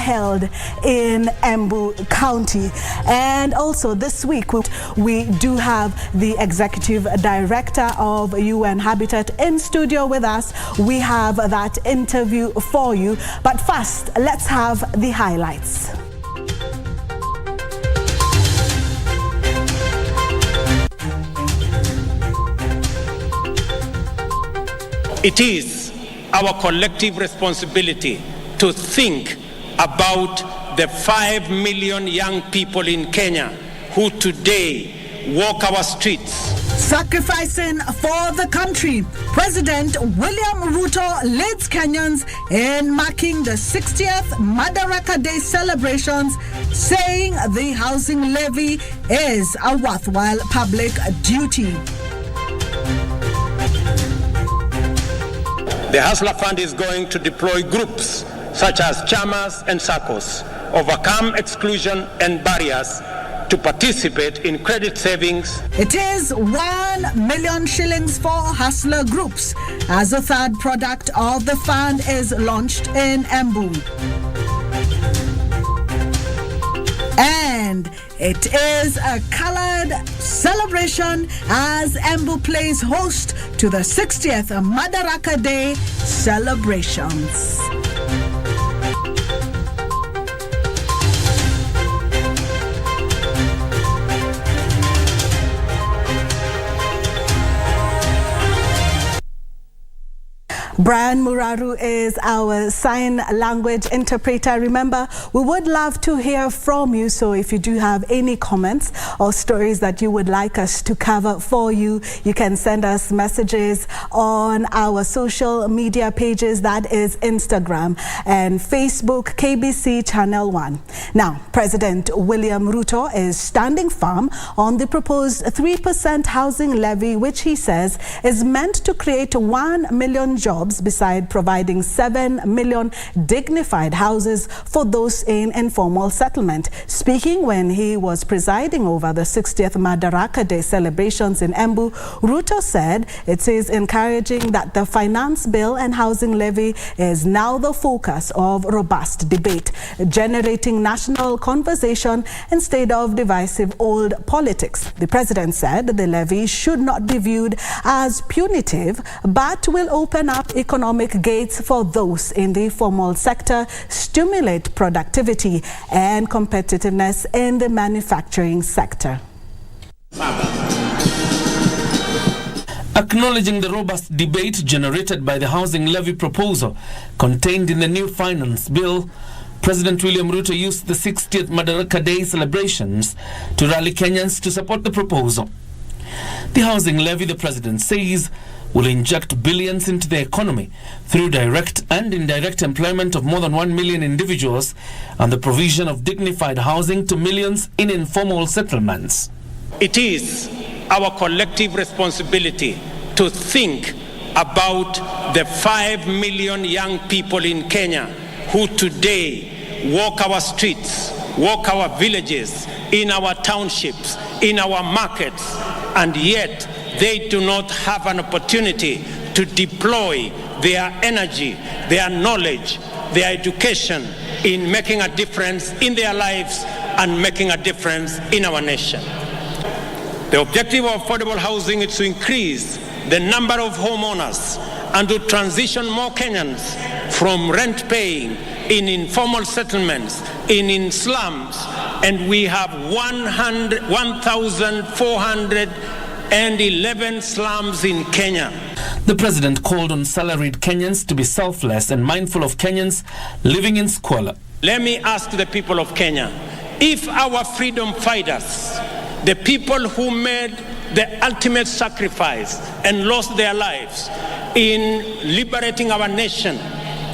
held in Embu County. And also this week we do have the Executive Director of UN Habitat in studio with us. We have that interview for you. But first, let's have the highlights. It is our collective responsibility to think about the 5 million young people in Kenya who today walk our streets. Sacrificing for the country, President William Ruto leads Kenyans in marking the 60th Madaraka Day celebrations, saying the housing levy is a worthwhile public duty. The Hustler Fund is going to deploy groups such as chamas and SACCOs, overcome exclusion and barriers to participate in credit savings. It is 1 million shillings for hustler groups as a third product of the fund is launched in Embu. And it is a colored celebration as Embu plays host to the 60th Madaraka Day celebrations. Brian Muraru is our sign language interpreter. Remember, we would love to hear from you. So if you do have any comments or stories that you would like us to cover for you, you can send us messages on our social media pages. That is Instagram and Facebook, KBC Channel 1. Now, President William Ruto is standing firm on the proposed 3% housing levy, which he says is meant to create 1 million jobs, beside providing 7 million dignified houses for those in informal settlement. Speaking when he was presiding over the 60th Madaraka Day celebrations in Embu, Ruto said it is encouraging that the finance bill and housing levy is now the focus of robust debate, generating national conversation instead of divisive old politics. The president said the levy should not be viewed as punitive, but will open up economic gates for those in the formal sector, stimulate productivity and competitiveness in the manufacturing sector. Acknowledging the robust debate generated by the housing levy proposal contained in the new finance bill, President William Ruto used the 60th Madaraka Day celebrations to rally Kenyans to support the proposal. The housing levy, the president says, will inject billions into the economy through direct and indirect employment of more than 1 million individuals and the provision of dignified housing to millions in informal settlements. It is our collective responsibility to think about the 5 million young people in Kenya who today walk our streets, walk our villages, in our townships, in our markets, and yet they do not have an opportunity to deploy their energy, their knowledge, their education in making a difference in their lives and making a difference in our nation. The objective of affordable housing is to increase the number of homeowners and to transition more Kenyans from rent paying in informal settlements, in slums, and we have 1,411 slums in Kenya. The president called on salaried Kenyans to be selfless and mindful of Kenyans living in squalor. Let me ask the people of Kenya, if our freedom fighters, the people who made the ultimate sacrifice and lost their lives in liberating our nation,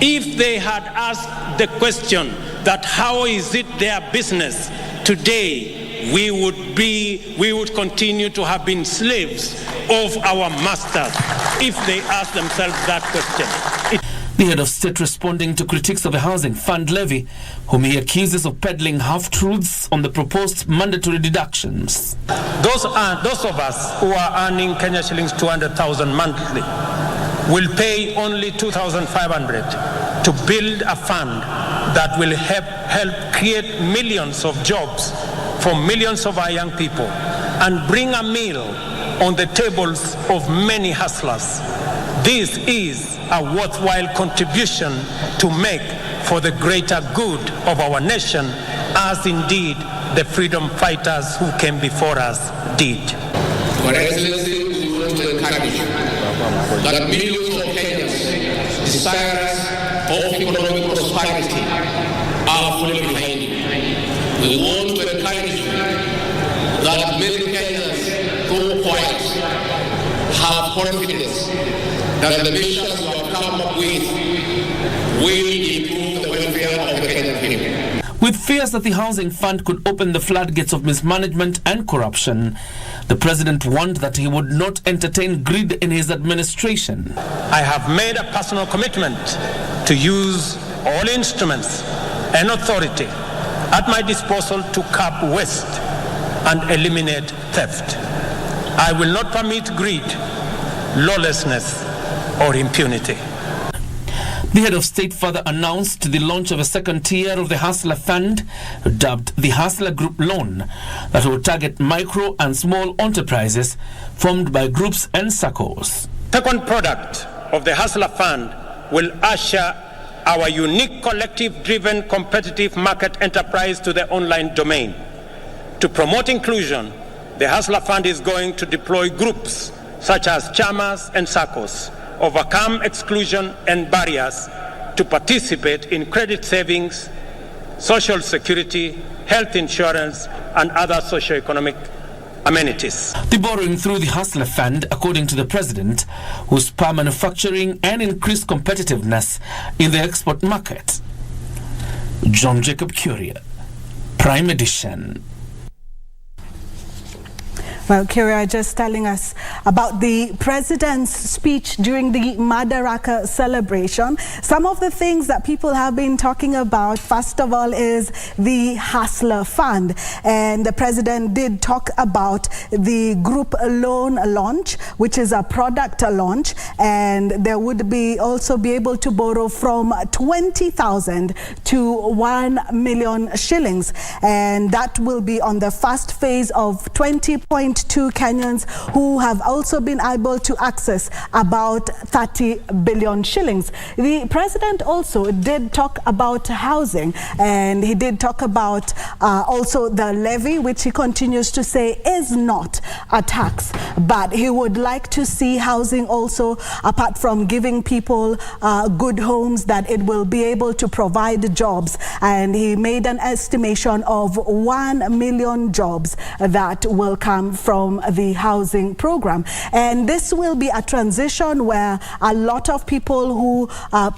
if they had asked the question that how is it their business, today we would continue to have been slaves of our masters if they asked themselves that question. The head of state responding to critiques of the housing fund levy, whom he accuses of peddling half-truths on the proposed mandatory deductions. Those of us who are earning Kenya shillings 200,000 monthly will pay only 2,500 to build a fund that will help create millions of jobs for millions of our young people and bring a meal on the tables of many hustlers. This is a worthwhile contribution to make for the greater good of our nation, as indeed the freedom fighters who came before us did. Your Excellency, we want to encourage you that millions of Kenyans desirous of economic prosperity are fully behind you. We want to encourage you that many Kenyans go quiet, have confidence that the measures you have come up with will improve the welfare of the Kenyan people. With fears that the housing fund could open the floodgates of mismanagement and corruption, the president warned that he would not entertain greed in his administration. I have made a personal commitment to use all instruments and authority at my disposal to curb waste and eliminate theft. I will not permit greed, lawlessness, or impunity. The head of state further announced the launch of a second tier of the Hustler Fund, dubbed the Hustler Group Loan, that will target micro and small enterprises formed by groups and SACCOs. Second product of the Hustler Fund will usher our unique collective-driven competitive market enterprise to the online domain. To promote inclusion, the Hustler Fund is going to deploy groups such as chamas and SACCOs, overcome exclusion and barriers to participate in credit savings, social security, health insurance, and other socio-economic amenities. The borrowing through the Hustler Fund, according to the president, will spur manufacturing and increase competitiveness in the export market. John Jacob Curia, Prime Edition. Well, Kyria just telling us about the president's speech during the Madaraka celebration. Some of the things that people have been talking about, first of all, is the Hustler Fund. And the president did talk about the group loan launch, which is a product launch. And there would be also be able to borrow from 20,000 to 1 million shillings. And that will be on the first phase of 20.2 Kenyans who have also been able to access about 30 billion shillings. The president also did talk about housing, and he did talk about also the levy, which he continues to say is not a tax, but he would like to see housing also, apart from giving people good homes, that it will be able to provide jobs. And he made an estimation of 1 million jobs that will come from the housing program. And this will be a transition where a lot of people who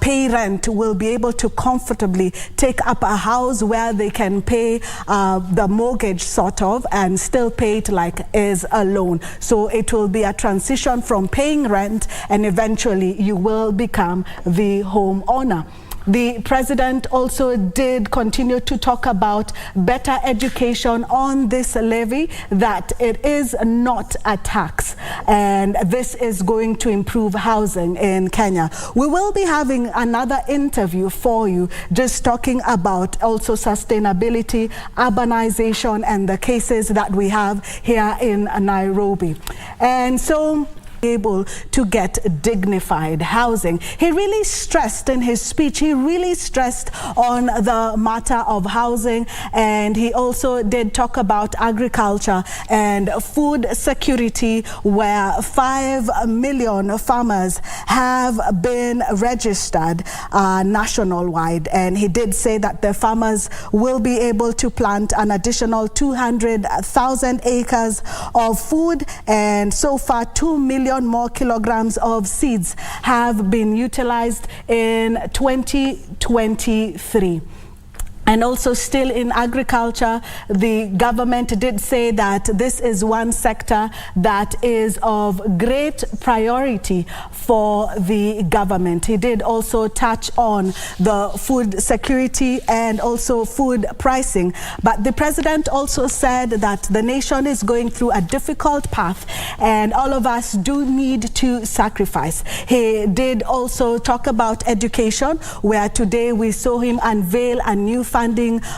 pay rent will be able to comfortably take up a house where they can pay the mortgage sort of and still pay it like is a loan. So it will be a transition from paying rent, and eventually you will become the homeowner. The president also did continue to talk about better education on this levy, that it is not a tax, and this is going to improve housing in Kenya. We will be having another interview for you, just talking about also sustainability, urbanization, and the cases that we have here in Nairobi. And so, able to get dignified housing. He really stressed in his speech, he really stressed on the matter of housing, and he also did talk about agriculture and food security, where 5 million farmers have been registered nationwide. And he did say that the farmers will be able to plant an additional 200,000 acres of food, and so far 2 million more kilograms of seeds have been utilized in 2023. And also still in agriculture, the government did say that this is one sector that is of great priority for the government. He did also touch on the food security and also food pricing. But the president also said that the nation is going through a difficult path and all of us do need to sacrifice. He did also talk about education, where today we saw him unveil a new funding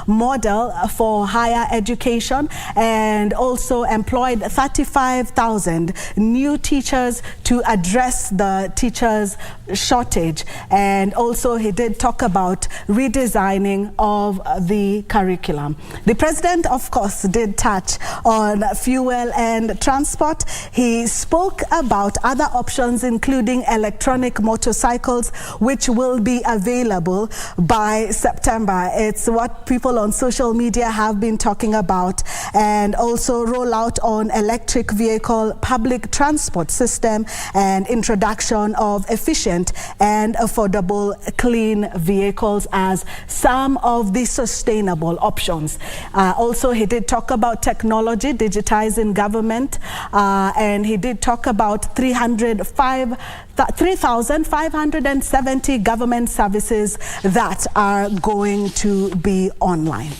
model for higher education and also employed 35,000 new teachers to address the teachers shortage. And also he did talk about redesigning of the curriculum. The president, of course, did touch on fuel and transport. He spoke about other options, including electronic motorcycles, which will be available by September. It's what people on social media have been talking about, and also rollout on electric vehicle public transport system and introduction of efficient and affordable clean vehicles as some of the sustainable options. Also, he did talk about technology, digitizing government, and he did talk about 3,570 government services that are going to be online.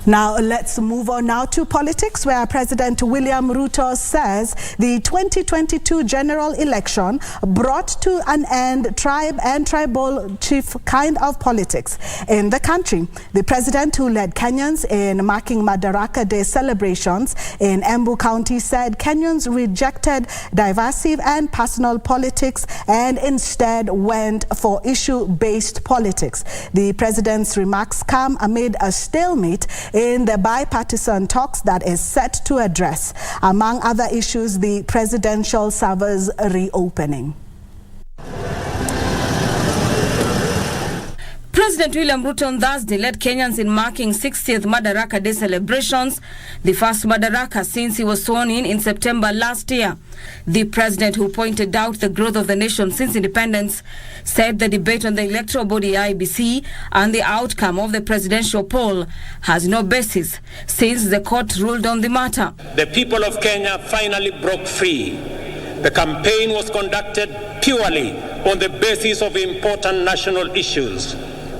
Now let's move on now to politics, where President William Ruto says the 2022 general election brought to an end tribe and tribal chief kind of politics in the country. The president, who led Kenyans in marking Madaraka Day celebrations in Embu County, said Kenyans rejected divisive and personal politics and instead went for issue-based politics. The president's remarks come amid a stalemate in the bipartisan talks that is set to address, among other issues, the presidential server's reopening. President William Ruto on Thursday led Kenyans in marking 60th Madaraka Day celebrations, the first Madaraka since he was sworn in September last year. The president, who pointed out the growth of the nation since independence, said the debate on the electoral body IBC and the outcome of the presidential poll has no basis since the court ruled on the matter. The people of Kenya finally broke free. The campaign was conducted purely on the basis of important national issues,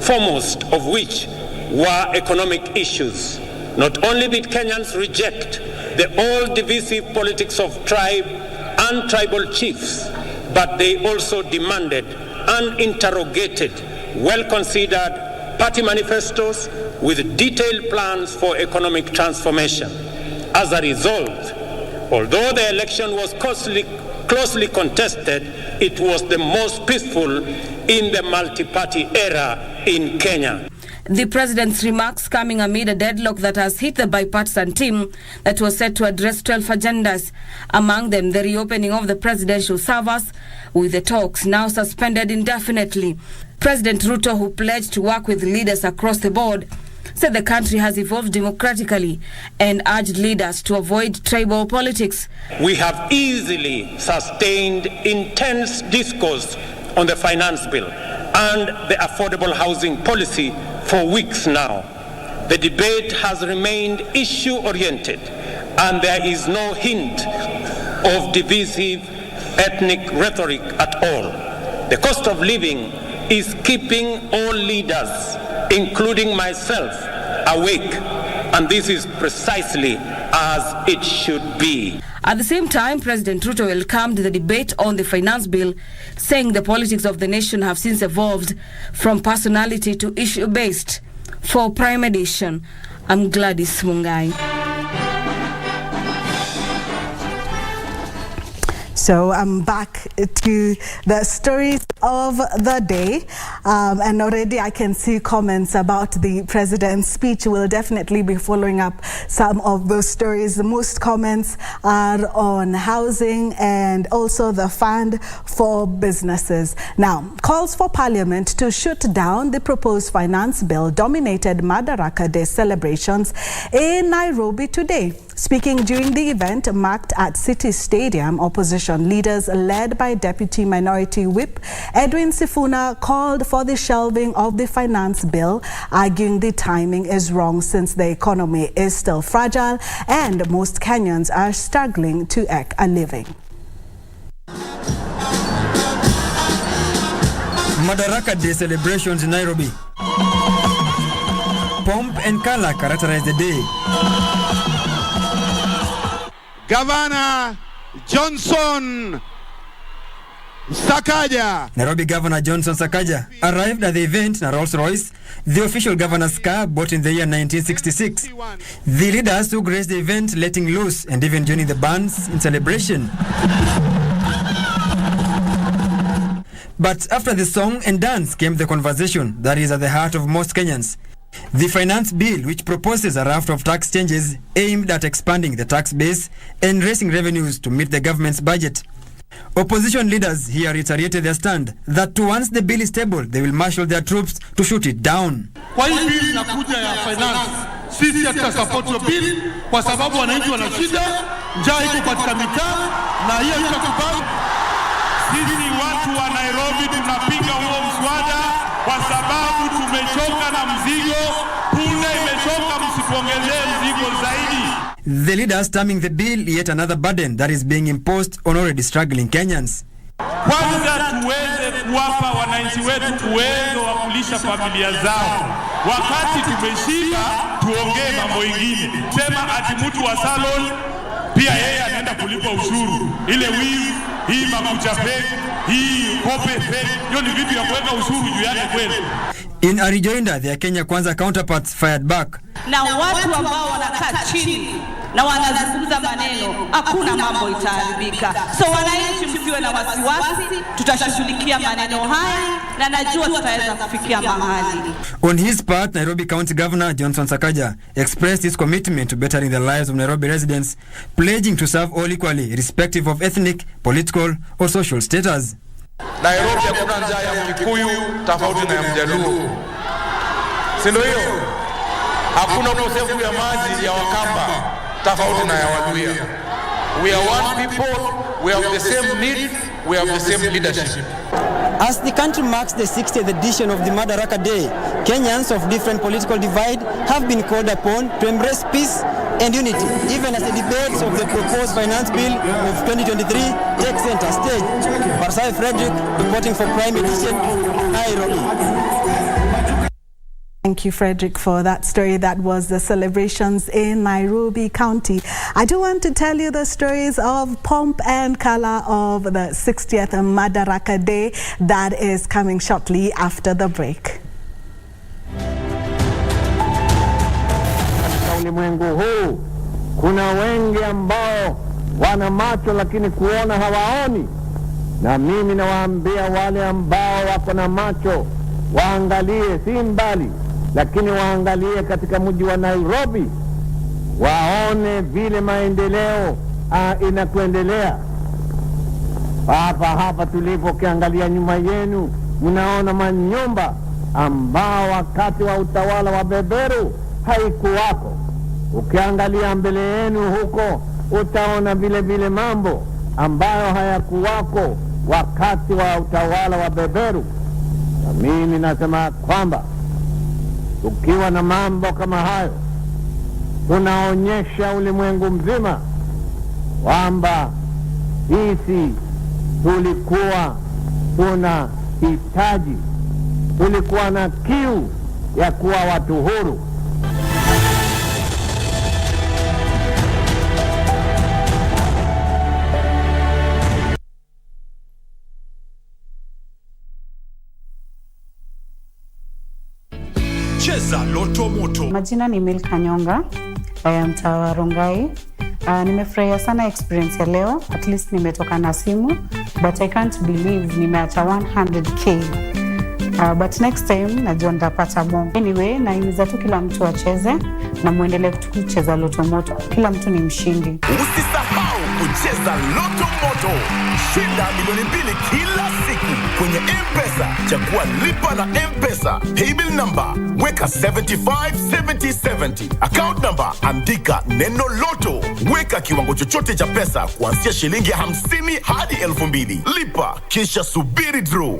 foremost of which were economic issues. Not only did Kenyans reject the old divisive politics of tribe and tribal chiefs, but they also demanded and interrogated well-considered party manifestos with detailed plans for economic transformation. As a result, although the election was closely contested, it was the most peaceful in the multi-party era in Kenya. The president's remarks coming amid a deadlock that has hit the bipartisan team that was set to address 12 agendas, among them the reopening of the presidential servers, with the talks now suspended indefinitely. President Ruto, who pledged to work with leaders across the board, said the country has evolved democratically and urged leaders to avoid tribal politics. We have easily sustained intense discourse on the finance bill and the affordable housing policy for weeks now. The debate has remained issue-oriented, and there is no hint of divisive ethnic rhetoric at all. The cost of living is keeping all leaders, including myself, awake, and this is precisely as it should be. At the same time, President Ruto welcomed the debate on the finance bill, saying the politics of the nation have since evolved from personality to issue-based. For Prime Edition, I'm Gladys Mungai. So I'm back to the stories of the day, and already I can see comments about the president's speech. We'll definitely be following up some of those stories. The most comments are on housing and also the fund for businesses. Now, calls for Parliament to shoot down the proposed finance bill dominated Madaraka Day celebrations in Nairobi today. Speaking during the event marked at City Stadium, opposition opposition leaders led by Deputy Minority Whip Edwin Sifuna called for the shelving of the finance bill, arguing the timing is wrong since the economy is still fragile and most Kenyans are struggling to make a living. Madaraka Day celebrations in Nairobi. Pomp and color characterize the day. Governor Johnson Sakaja. Nairobi Governor Johnson Sakaja arrived at the event in a Rolls-Royce, the official governor's car bought in the year 1966. The leaders who graced the event letting loose and even joining the bands in celebration. But after the song and dance came the conversation that is at the heart of most Kenyans. The finance bill, which proposes a raft of tax changes aimed at expanding the tax base and raising revenues to meet the government's budget. Opposition leaders here reiterated their stand that once the bill is tabled, they will marshal their troops to shoot it down. Kwa hii bill inakuja ya finance, sisi hata support your bill kwa sababu wananchi wana shida, njaa iko katika mitaa na hiyo itakubali. Sisi watu wa Nairobi tunapinga huo mswada kwa sababu tumechoka na mzigo. Punde imechoka, msipongezee mzigo zaidi. The leaders terming the bill yet another burden that is being imposed on already struggling Kenyans. Kwanza tuweze kuwapa wananchi wetu uwezo wa kulisha familia zao. Wakati tumeshiba tuongee mambo mengine. Sema ati mtu wa salon pia yeye anaenda kulipa ushuru. Ile weave, hii makucha fake, hii kope fake, hiyo ni vitu ya kuweka ushuru juu yake kweli. In a rejoinder, their Kenya Kwanza counterparts fired back. Na watu ambao wanakaa chini na wanazungumza maneno, hakuna mambo itaharibika. So wananchi msiwe na wasiwasi, tutashughulikia maneno haya na najua tutaweza kufikia mahali. On his part, Nairobi County Governor Johnson Sakaja expressed his commitment to bettering the lives of Nairobi residents, pledging to serve all equally, irrespective of ethnic, political or social status. Nairobi hakuna njaa ya Mkikuyu tofauti na ya Mjaluo. Si ndio hiyo? Hakuna ukosefu ya maji ya Wakamba tofauti na ya Waluhya. We are one people, we have the same needs, we have the same leadership. As the country marks the 60th edition of the Madaraka Day, Kenyans of different political divide have been called upon to embrace peace and unity, even as the debates of the proposed finance bill of 2023 take center stage. Barsai Frederick reporting for Prime Edition, Nairobi. Thank you, Frederick, for that story. That was the celebrations in Nairobi County. I do want to tell you the stories of pomp and color of the 60th Madaraka Day that is coming shortly after the break. Katika ulimwengu huu kuna wengi ambao wana macho lakini kuona hawaoni, na mimi nawaambia wale ambao wako na macho waangalie si mbali, lakini waangalie katika mji wa Nairobi, waone vile maendeleo inakuendelea. Hapa tulipo, kiangalia nyuma yenu mnaona manyumba ambao wakati wa utawala wa beberu haikuwako. Ukiangalia mbele yenu huko utaona vile mambo ambayo hayakuwako wakati wa utawala wa beberu. Na mimi nasema kwamba tukiwa na mambo kama hayo, tunaonyesha ulimwengu mzima kwamba sisi tulikuwa tuna hitaji, tulikuwa na kiu ya kuwa watu huru. Cheza Loto Moto. Majina ni Milka Nyonga, mtaa wa Rongai. Nimefurahia sana experience ya leo. At least nimetoka na simu, but I can't believe nimeacha 100k. But next time najua nitapata more. Anyway, naimiza tu kila mtu acheze na muendelee kucheza Loto Moto. Kila mtu ni mshindi. Usisahau kucheza Loto Moto. Shinda milioni 2 kila siku. kwenye M-Pesa, chagua lipa na M-Pesa. Paybill number, weka 757070. Account number, andika neno loto. Weka kiwango chochote cha pesa kuanzia shilingi 50 hadi 2000. Lipa, kisha subiri draw.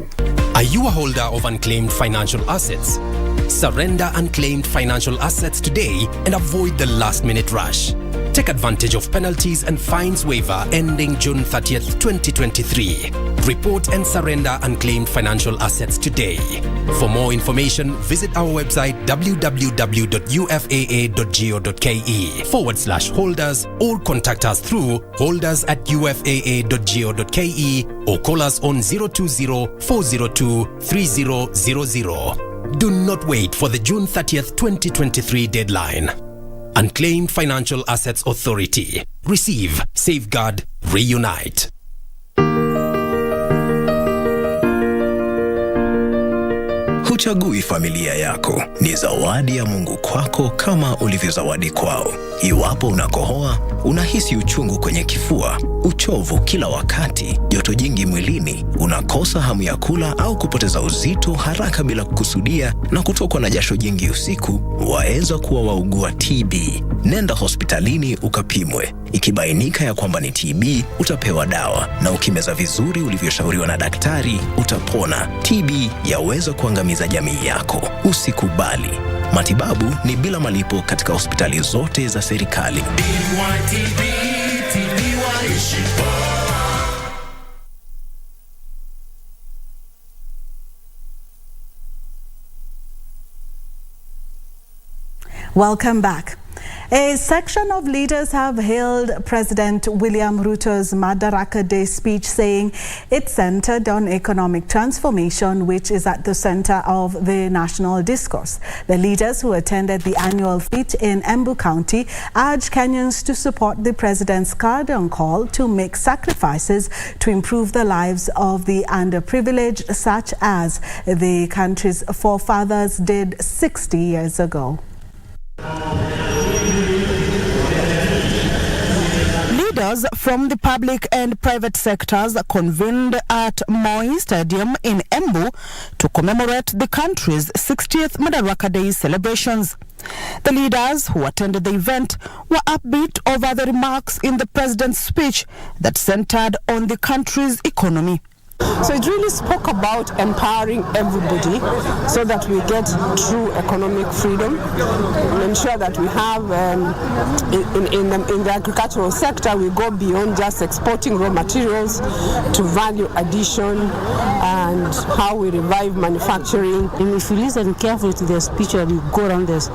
Are you a holder of unclaimed financial assets? Surrender unclaimed financial assets today and avoid the last-minute rush. Take advantage of penalties and fines waiver ending June 30th, 2023. Report and surrender unclaimed financial assets today. For more information, visit our website www.ufaa.go.ke/holders or contact us through holders@ufaa.go.ke or call us on 020-402-3000. Do not wait for the June 30th, 2023 deadline. Unclaimed Financial Assets Authority. Receive, safeguard, reunite. Huchagui familia yako, ni zawadi ya Mungu kwako kama ulivyozawadi kwao. Iwapo unakohoa, unahisi uchungu kwenye kifua, uchovu kila wakati, joto jingi mwilini, unakosa hamu ya kula au kupoteza uzito haraka bila kukusudia na kutokwa na jasho jingi usiku, waweza kuwa waugua TB. Nenda hospitalini ukapimwe. Ikibainika ya kwamba ni TB, utapewa dawa, na ukimeza vizuri ulivyoshauriwa na daktari, utapona. TB yaweza kuangamiza jamii yako. Usikubali. Matibabu ni bila malipo katika hospitali zote za serikali. Welcome back. A section of leaders have hailed President William Ruto's Madaraka Day speech, saying it centered on economic transformation, which is at the center of the national discourse. The leaders who attended the annual feat in Embu County urged Kenyans to support the president's cardigan call to make sacrifices to improve the lives of the underprivileged, such as the country's forefathers did 60 years ago. Leaders from the public and private sectors convened at Moi Stadium in Embu to commemorate the country's 60th Madaraka Day celebrations. The leaders who attended the event were upbeat over the remarks in the president's speech that centered on the country's economy. So it really spoke about empowering everybody so that we get true economic freedom and ensure that we have, in the agricultural sector, we go beyond just exporting raw materials to value addition and how we revive manufacturing. And if you listen carefully to the speech and you go around this,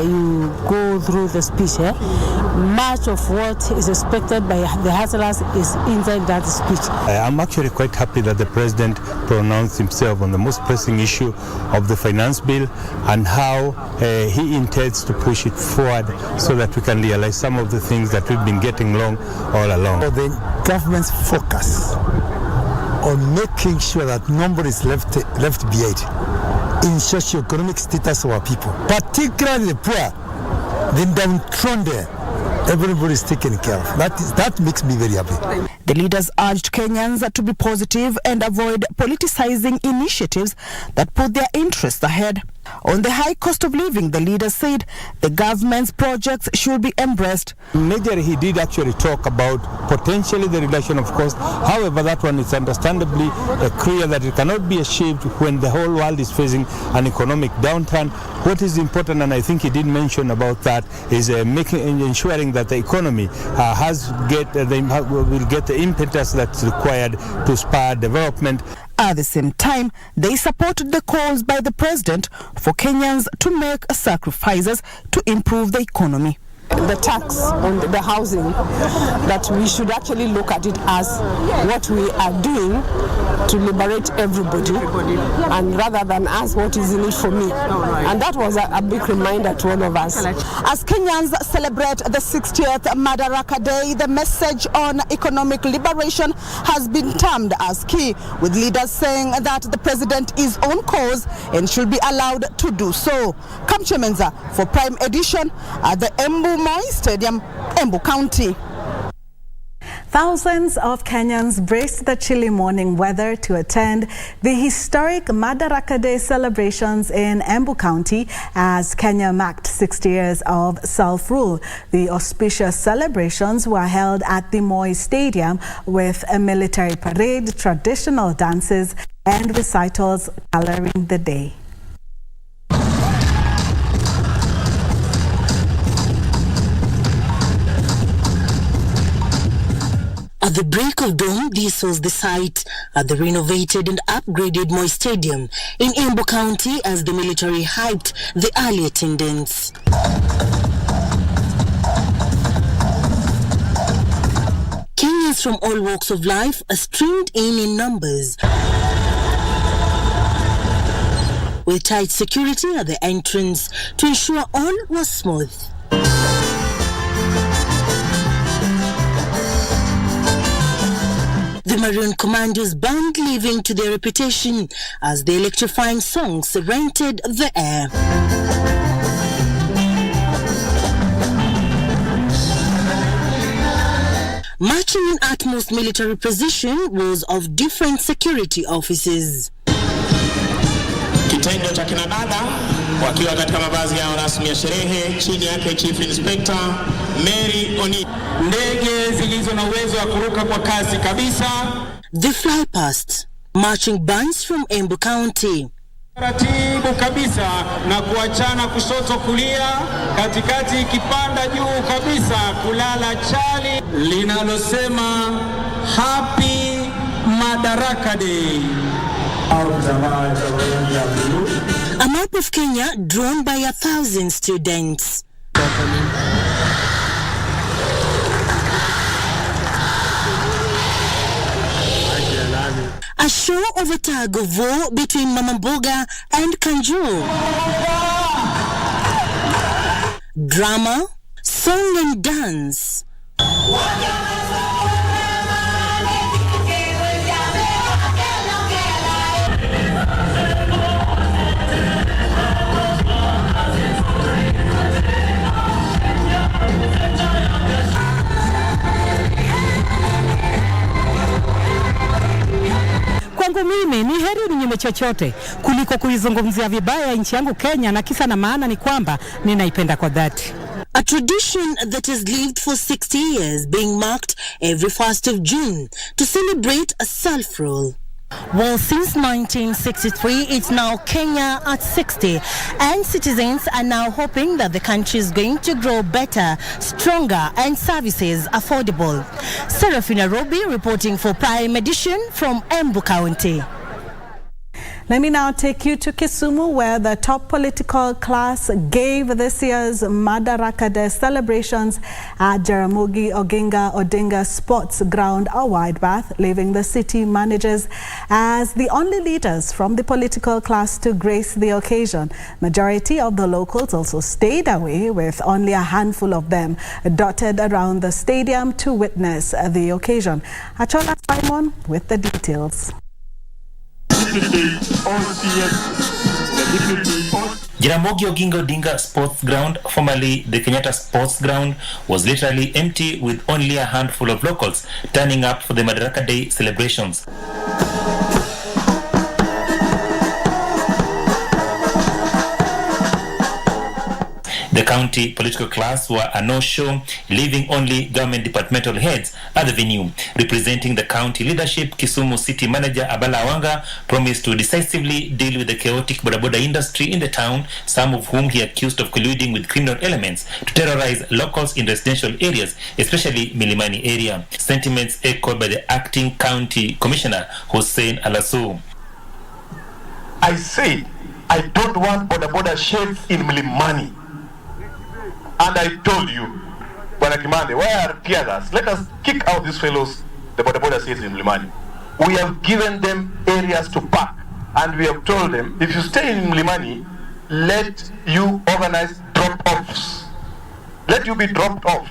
you go through the speech, much of what is expected by the hustlers is inside that speech. I'm actually quite happy that the president pronounced himself on the most pressing issue of the finance bill and how he intends to push it forward so that we can realize some of the things that we've been getting wrong all along. So the government's focus on making sure that nobody is left behind in socio-economic status of our people, particularly the poor, the downtrodden. Everybody is taken care of. That makes me very happy. The leaders urged Kenyans to be positive and avoid politicizing initiatives that put their interests ahead. On the high cost of living, the leaders said the government's projects should be embraced. Majorly, he did actually talk about potentially the reduction of cost. However, that one is understandably clear that it cannot be achieved when the whole world is facing an economic downturn. What is important, and I think he did mention about that, is ensuring that the economy will get the impetus that's required to spur development. At the same time, they supported the calls by the president for Kenyans to make sacrifices to improve the economy. The tax on the housing, that we should actually look at it as what we are doing to liberate everybody, and rather than as what is in it for me. And that was a big reminder to all of us. As Kenyans celebrate the 60th Madaraka Day, the message on economic liberation has been termed as key, with leaders saying that the president is on course and should be allowed to do so. Kamche Menza for Prime Edition at the Embu Moi Stadium, Embu County. Thousands of Kenyans braced the chilly morning weather to attend the historic Madaraka Day celebrations in Embu County as Kenya marked 60 years of self-rule. The auspicious celebrations were held at the Moi Stadium with a military parade, traditional dances, and recitals coloring the day. At the break of dawn, this was the site at the renovated and upgraded Moi Stadium in Embu County as the military hyped the early attendance. Kenyans from all walks of life streamed in numbers, with tight security at the entrance to ensure all was smooth. The Maroon Commandos band living to their reputation as the electrifying songs rented the air. Marching in utmost military precision was of different security offices. Kitengo cha kina dada wakiwa katika mavazi yao rasmi ya sherehe, chini yake Chief Inspector Mary Oni. Ndege zilizo na uwezo wa kuruka kwa kasi kabisa. The fly past marching bands from Embu County. Taratibu kabisa na kuachana kushoto kulia, katikati ikipanda juu kabisa kulala chali linalosema Happy Madaraka Day. A map of Kenya drawn by 1,000 students. A show of a tug of war between Mamamboga and Kanjo. Drama, song and dance. Kwangu mimi ni heri ninyime chochote kuliko kuizungumzia vibaya nchi yangu Kenya, na kisa na maana ni kwamba ninaipenda kwa dhati. A tradition that has lived for 60 years, being marked every 1st of June to celebrate a self-rule. Well, since 1963, it's now Kenya at 60, and citizens are now hoping that the country is going to grow better, stronger, and services affordable. Serafina Robi reporting for Prime Edition from Embu County. Let me now take you to Kisumu, where the top political class gave this year's Madaraka Day celebrations at Jaramogi Oginga Odinga Sports Ground a wide berth, leaving the city managers as the only leaders from the political class to grace the occasion. Majority of the locals also stayed away, with only a handful of them dotted around the stadium to witness the occasion. Achola Simon with the details. Jaramogi Oginga Odinga Sports Ground, formerly the Kenyatta Sports Ground, was literally empty, with only a handful of locals turning up for the Madaraka Day celebrations. The county political class were a no-show, leaving only government departmental heads at the venue. Representing the county leadership, Kisumu City Manager Abala Awanga promised to decisively deal with the chaotic bodaboda industry in the town, some of whom he accused of colluding with criminal elements to terrorize locals in residential areas, especially Milimani area. Sentiments echoed by the acting county commissioner, Hussein Alasu. I said, I don't want bodaboda sheds in Milimani. And I told you, Bwana Kimande, why are tears? Let us kick out these fellows, the bodaboda sheds in Milimani. We have given them areas to park, and we have told them, if you stay in Milimani, let you organize drop-offs. Let you be dropped off.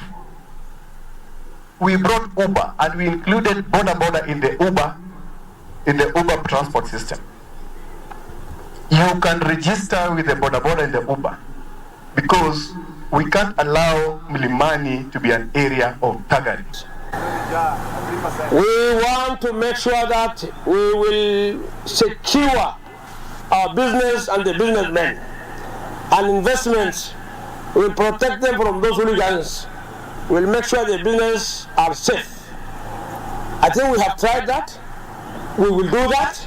We brought Uber, and we included bodaboda in the Uber transport system. You can register with the bodaboda in the Uber, because we can't allow Milimani to be an area of thuggery. We want to make sure that we will secure our business and the businessmen, and investments. We'll protect them from those hooligans. We'll make sure the business are safe. I think we have tried that. We will do that.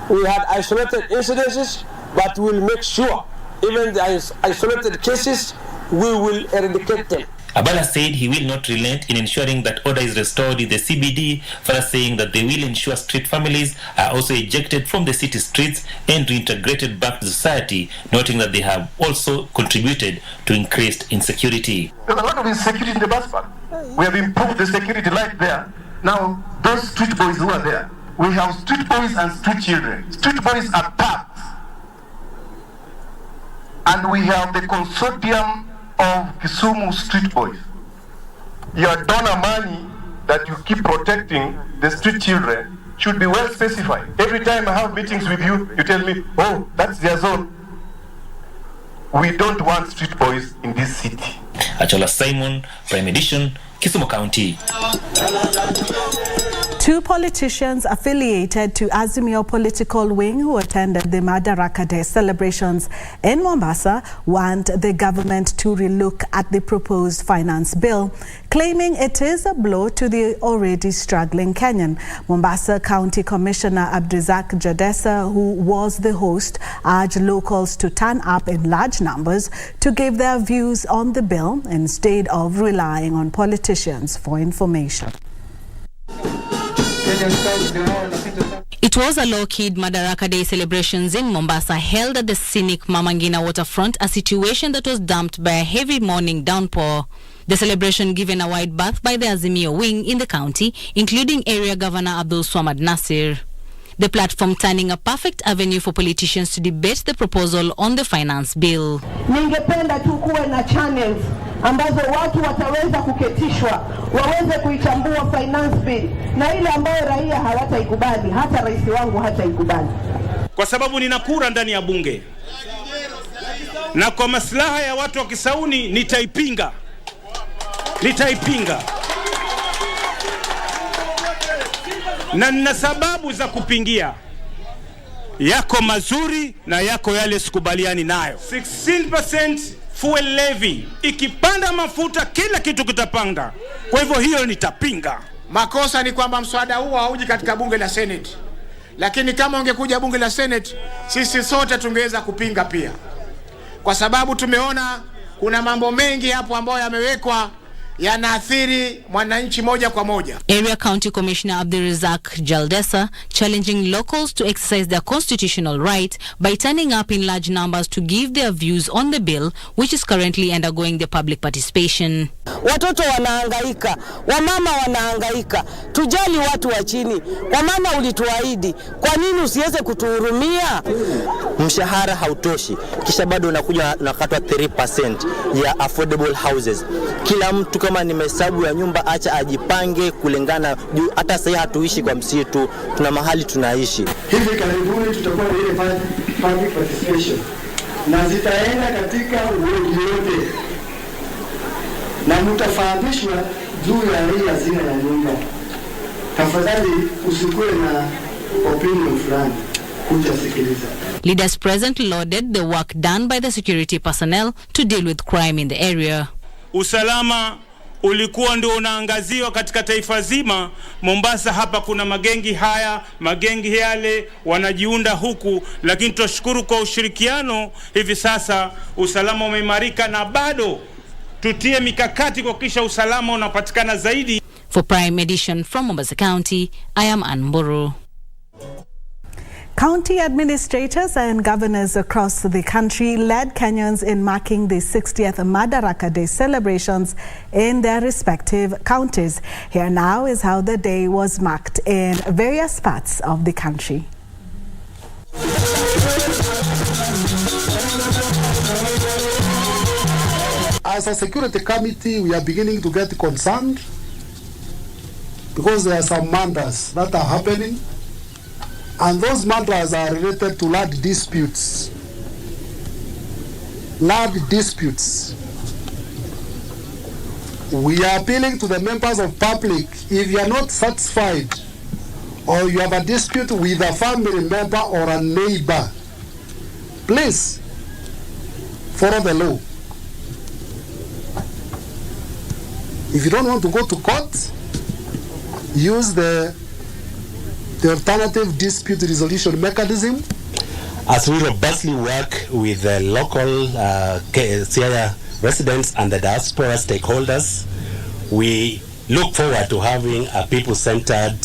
We had isolated incidences, but we'll make sure even the isolated cases, we will eradicate them. Abala said he will not relent in ensuring that order is restored in the CBD, further saying that they will ensure street families are also ejected from the city streets and reintegrated back to society, noting that they have also contributed to increased insecurity. There's a lot of insecurity in the bus park. We have improved the security light there. Now, those street boys who are there, we have street boys and street children. Street boys are packed. And we have the consortium of Kisumu street boys. Your donor money that you keep protecting the street children should be well specified. Every time I have meetings with you, you tell me, oh, that's their zone. We don't want street boys in this city. Achola Simon, Prime Edition, Kisumu County. Two politicians affiliated to Azimio political wing who attended the Madaraka Day celebrations in Mombasa want the government to relook at the proposed finance bill, claiming it is a blow to the already struggling Kenyan. Mombasa County Commissioner Abdrizak Jadesa, who was the host, urged locals to turn up in large numbers to give their views on the bill instead of relying on politicians for information. It was a low-key Madaraka Day celebrations in Mombasa held at the scenic Mama Ngina waterfront, a situation that was damped by a heavy morning downpour. The celebration given a wide berth by the Azimio wing in the county, including area governor Abdul Swamad Nasir. The platform turning a perfect avenue for politicians to debate the proposal on the finance bill. Ningependa tu kuwe na channels ambazo watu wataweza kuketishwa, waweze kuichambua finance bill, na ile ambayo raia hawataikubali, hata rais wangu hataikubali. Kwa sababu nina kura ndani ya bunge. Na kwa maslaha ya watu wa Kisauni nitaipinga. Na nina sababu za kupingia. Yako mazuri na yako yale sikubaliani nayo. 16% fuel levy. Ikipanda mafuta kila kitu kitapanda. Kwa hivyo hiyo nitapinga. Makosa ni kwamba mswada huo hauji katika bunge la Senate. Lakini kama ungekuja bunge la Senate, sisi sote tungeweza kupinga pia. Kwa sababu tumeona kuna mambo mengi hapo ambayo yamewekwa yanaathiri mwananchi moja kwa moja. Area County Commissioner Abdrizak Jaldesa challenging locals to exercise their constitutional right by turning up in large numbers to give their views on the bill, which is currently undergoing the public participation. Watoto wanahangaika, wamama wanahangaika. Tujali watu wa chini. Kwa maana ulituahidi, kwa nini usiweze kutuhurumia? Mshahara hautoshi, kisha bado unakuja unakatwa 3% ya affordable houses. Kila mtu kama ni hesabu ya nyumba, acha ajipange kulingana juu. Hata sasa hatuishi kwa msitu, tuna mahali tunaishi. Hivi karibuni tutakuwa na ile public participation na zitaenda katika wodi yote, na mtafahamishwa juu ya hii hazina ya nyumba. Tafadhali usikuwe na opinion fulani, kuja sikiliza. Leaders present lauded the work done by the security personnel to deal with crime in the area. Usalama ulikuwa ndio unaangaziwa katika taifa zima. Mombasa hapa kuna magengi haya, magengi yale wanajiunda huku, lakini tunashukuru kwa ushirikiano hivi sasa usalama umeimarika, na bado tutie mikakati kuhakikisha usalama unapatikana zaidi. For Prime Edition from Mombasa County, I am Anburu. County administrators and governors across the country led Kenyans in marking the 60th Madaraka Day celebrations in their respective counties. Here now is how the day was marked in various parts of the country. As a security committee, we are beginning to get concerned because there are some murders that are happening. And those matters are related to land disputes. We are appealing to the members of public, if you are not satisfied or you have a dispute with a family member or a neighbor, please follow the law. If you don't want to go to court, use the alternative dispute resolution mechanism. As we robustly work with the local Siaya residents and the diaspora stakeholders, we look forward to having a people-centered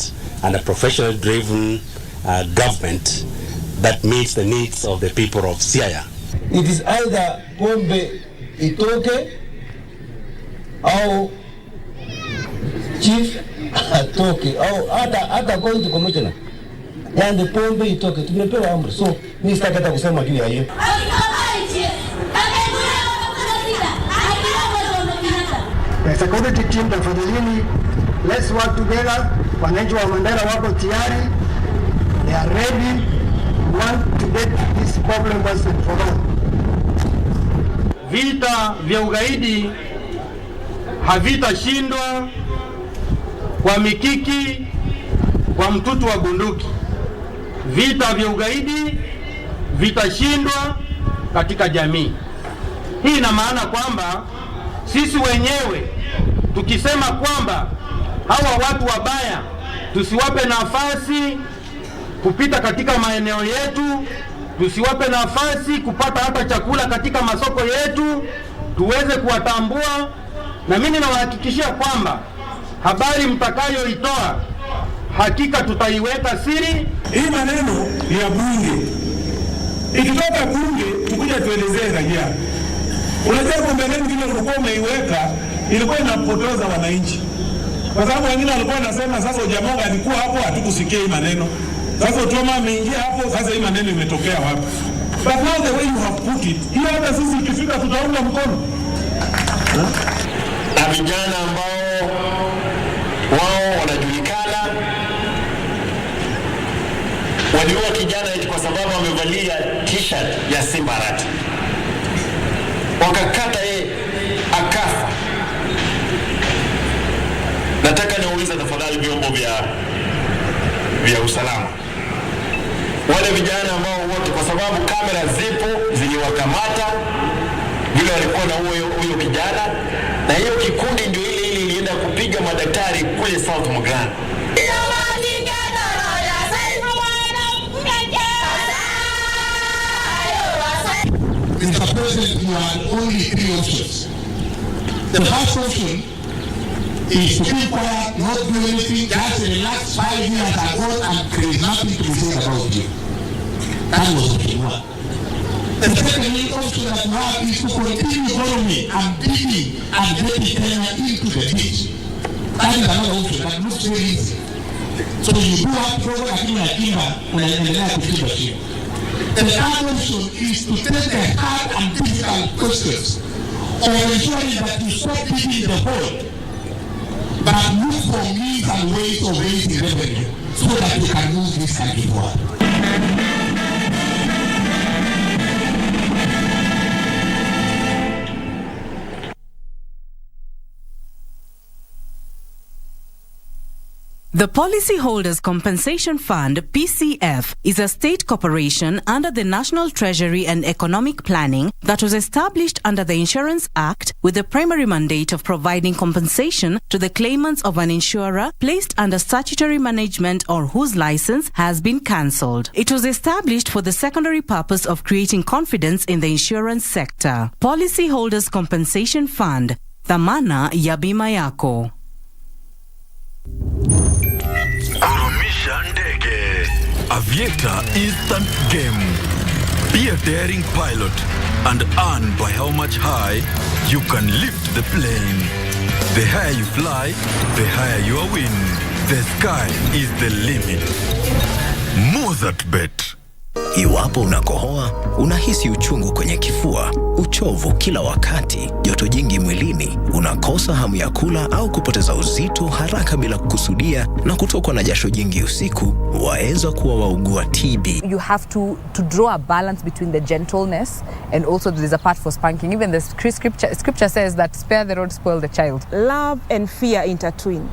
and a professional-driven government that meets the needs of the people of Siaya. It is either pombe itoke au chief atoke au hata going to commissioner. Yani pombe itoke, tumepewa amri. So mimi sitaki hata kusema juu ya hiyo. The security team tafadhalini, let's work together. Wananchi wa Mandera wako tayari. They are ready. We want to get this problem once and for all. Vita vya ugaidi havitashindwa kwa mikiki, kwa mtutu wa bunduki. Vita vya ugaidi vitashindwa katika jamii. Hii ina maana kwamba sisi wenyewe tukisema kwamba hawa watu wabaya tusiwape nafasi kupita katika maeneo yetu, tusiwape nafasi kupata hata chakula katika masoko yetu, tuweze kuwatambua, na mimi nawahakikishia kwamba habari mtakayoitoa hakika tutaiweka siri. Hii maneno ya bunge ikitoka bunge tukuja tuelezee raia. Unajua kumbe neno kile ulikuwa umeiweka ilikuwa inapotoza wananchi, kwa sababu wengine walikuwa wanasema sasa Ujamoga alikuwa hapo hatukusikia hii maneno, sasa Utoma ameingia hapo, sasa hii maneno imetokea wapi? But now the way you have put it, hiyo hata sisi ikifika tutaunga mkono. Na vijana ambao wao wanajulikana waliua kijana eti kwa sababu amevalia t-shirt ya Simba Arati, wakakata yeye akafa. Nataka niulize tafadhali vyombo vya usalama, wale vijana ambao wote, kwa sababu kamera zipo ziliwakamata vile walikuwa na huyo kijana, na hiyo kikundi ndio ile ilienda kupiga madaktari kule South Mugran. Mr. President, you have only 3 options. The first option is to keep quiet, not do anything, just relax 5 years ago and there is nothing to be said about you. That was option 1. The second option that you have is to continue following and digging and getting Kenya into the ditch. That is another option that looks very easy. So you do have program lakini unakinga unaendelea kuchimba chini. The third option is to take the hard and difficult questions or ensuring that you stop digging the hole, but look for means and ways of raising revenue so that you can move this country forward. The Policyholders Compensation Fund, PCF, is a state corporation under the National Treasury and Economic Planning that was established under the Insurance Act with the primary mandate of providing compensation to the claimants of an insurer placed under statutory management or whose license has been cancelled. It was established for the secondary purpose of creating confidence in the insurance sector. Policyholders Compensation Fund, dhamana ya bima yako. Kurumisha ndege. Aviator instant game. Be a daring pilot and earn by how much high you can lift the plane. The higher you fly, the higher your win. The sky is the limit. Mozart Bet. Iwapo unakohoa, unahisi uchungu kwenye kifua, uchovu kila wakati, joto jingi mwilini, unakosa hamu ya kula au kupoteza uzito haraka bila kukusudia, na kutokwa na jasho jingi usiku, waweza kuwa waugua TB. You have to draw a balance between the gentleness and also there's a part for spanking. Even the scripture says that spare the rod, spoil the child. Love and fear intertwine.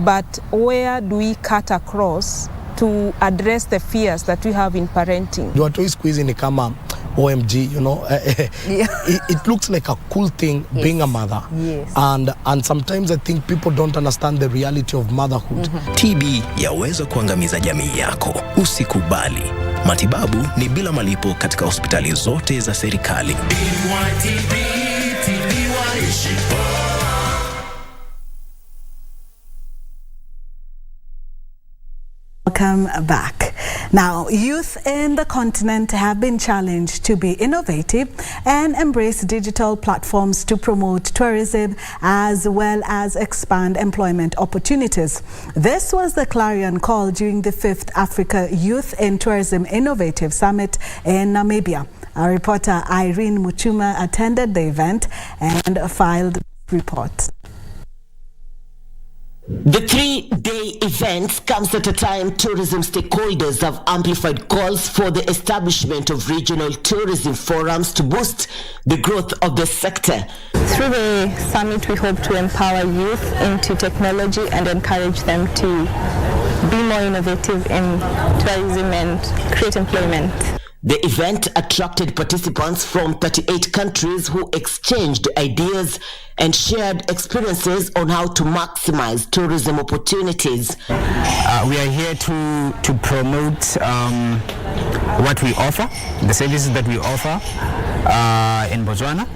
But where do we cut across to address the fears that we have in parenting? Watoi siku hizi ni kama OMG, you know. It looks like a cool thing being a mother. Yes. And sometimes I think people don't understand the reality of motherhood. TB yaweza kuangamiza jamii yako. Usikubali. Matibabu ni bila malipo katika hospitali zote za serikali. Welcome back. Now, youth in the continent have been challenged to be innovative and embrace digital platforms to promote tourism as well as expand employment opportunities. This was the clarion call during the 5th Africa Youth in Tourism Innovative Summit in Namibia. Our reporter Irene Muchuma attended the event and filed a report. The 3-day event comes at a time tourism stakeholders have amplified calls for the establishment of regional tourism forums to boost the growth of the sector. Through the summit, we hope to empower youth into technology and encourage them to be more innovative in tourism and create employment. The event attracted participants from 38 countries who exchanged ideas and shared experiences on how to maximize tourism opportunities. We are here to promote what we offer, the services that we offer in Botswana,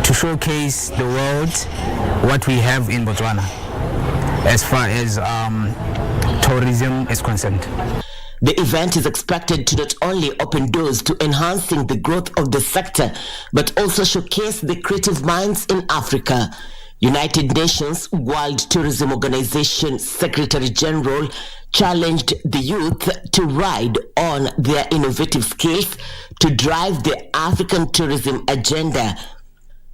to showcase the world what we have in Botswana as far as tourism is concerned. The event is expected to not only open doors to enhancing the growth of the sector, but also showcase the creative minds in Africa. United Nations World Tourism Organization Secretary General challenged the youth to ride on their innovative skills to drive the African tourism agenda.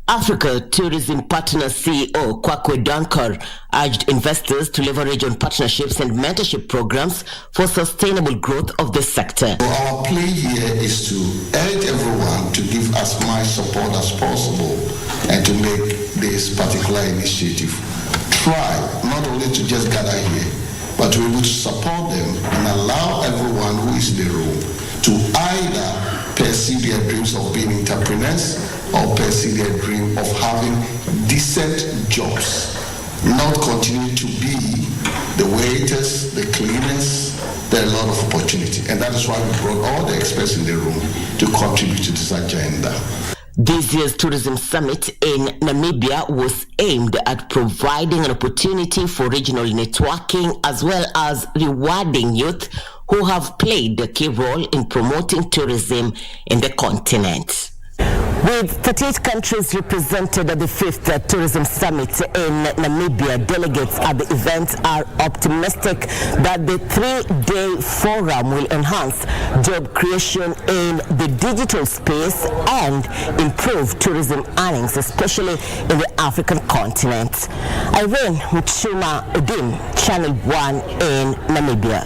Africa Tourism Partner CEO Kwakwe Dankar urged investors to leverage on partnerships and mentorship programs for sustainable growth of the sector. So our plea here is to urge everyone to give as much support as possible and to make this particular initiative try not only to just gather here, but to be able to support them and allow everyone who is in the room to either pursue their dreams of being entrepreneurs or pursue their dream of having decent jobs, not continue to be the waiters, the cleaners. There are a lot of opportunity, and that is why we brought all the experts in the room to contribute to this agenda. This year's tourism summit in Namibia was aimed at providing an opportunity for regional networking as well as rewarding youth who have played a key role in promoting tourism in the continent. With 38 countries represented at the 5th Tourism Summit in Namibia, delegates at the event are optimistic that the 3-day forum will enhance job creation in the digital space and improve tourism earnings, especially in the African continent. Irene Muchuma Udin, Channel 1 in Namibia.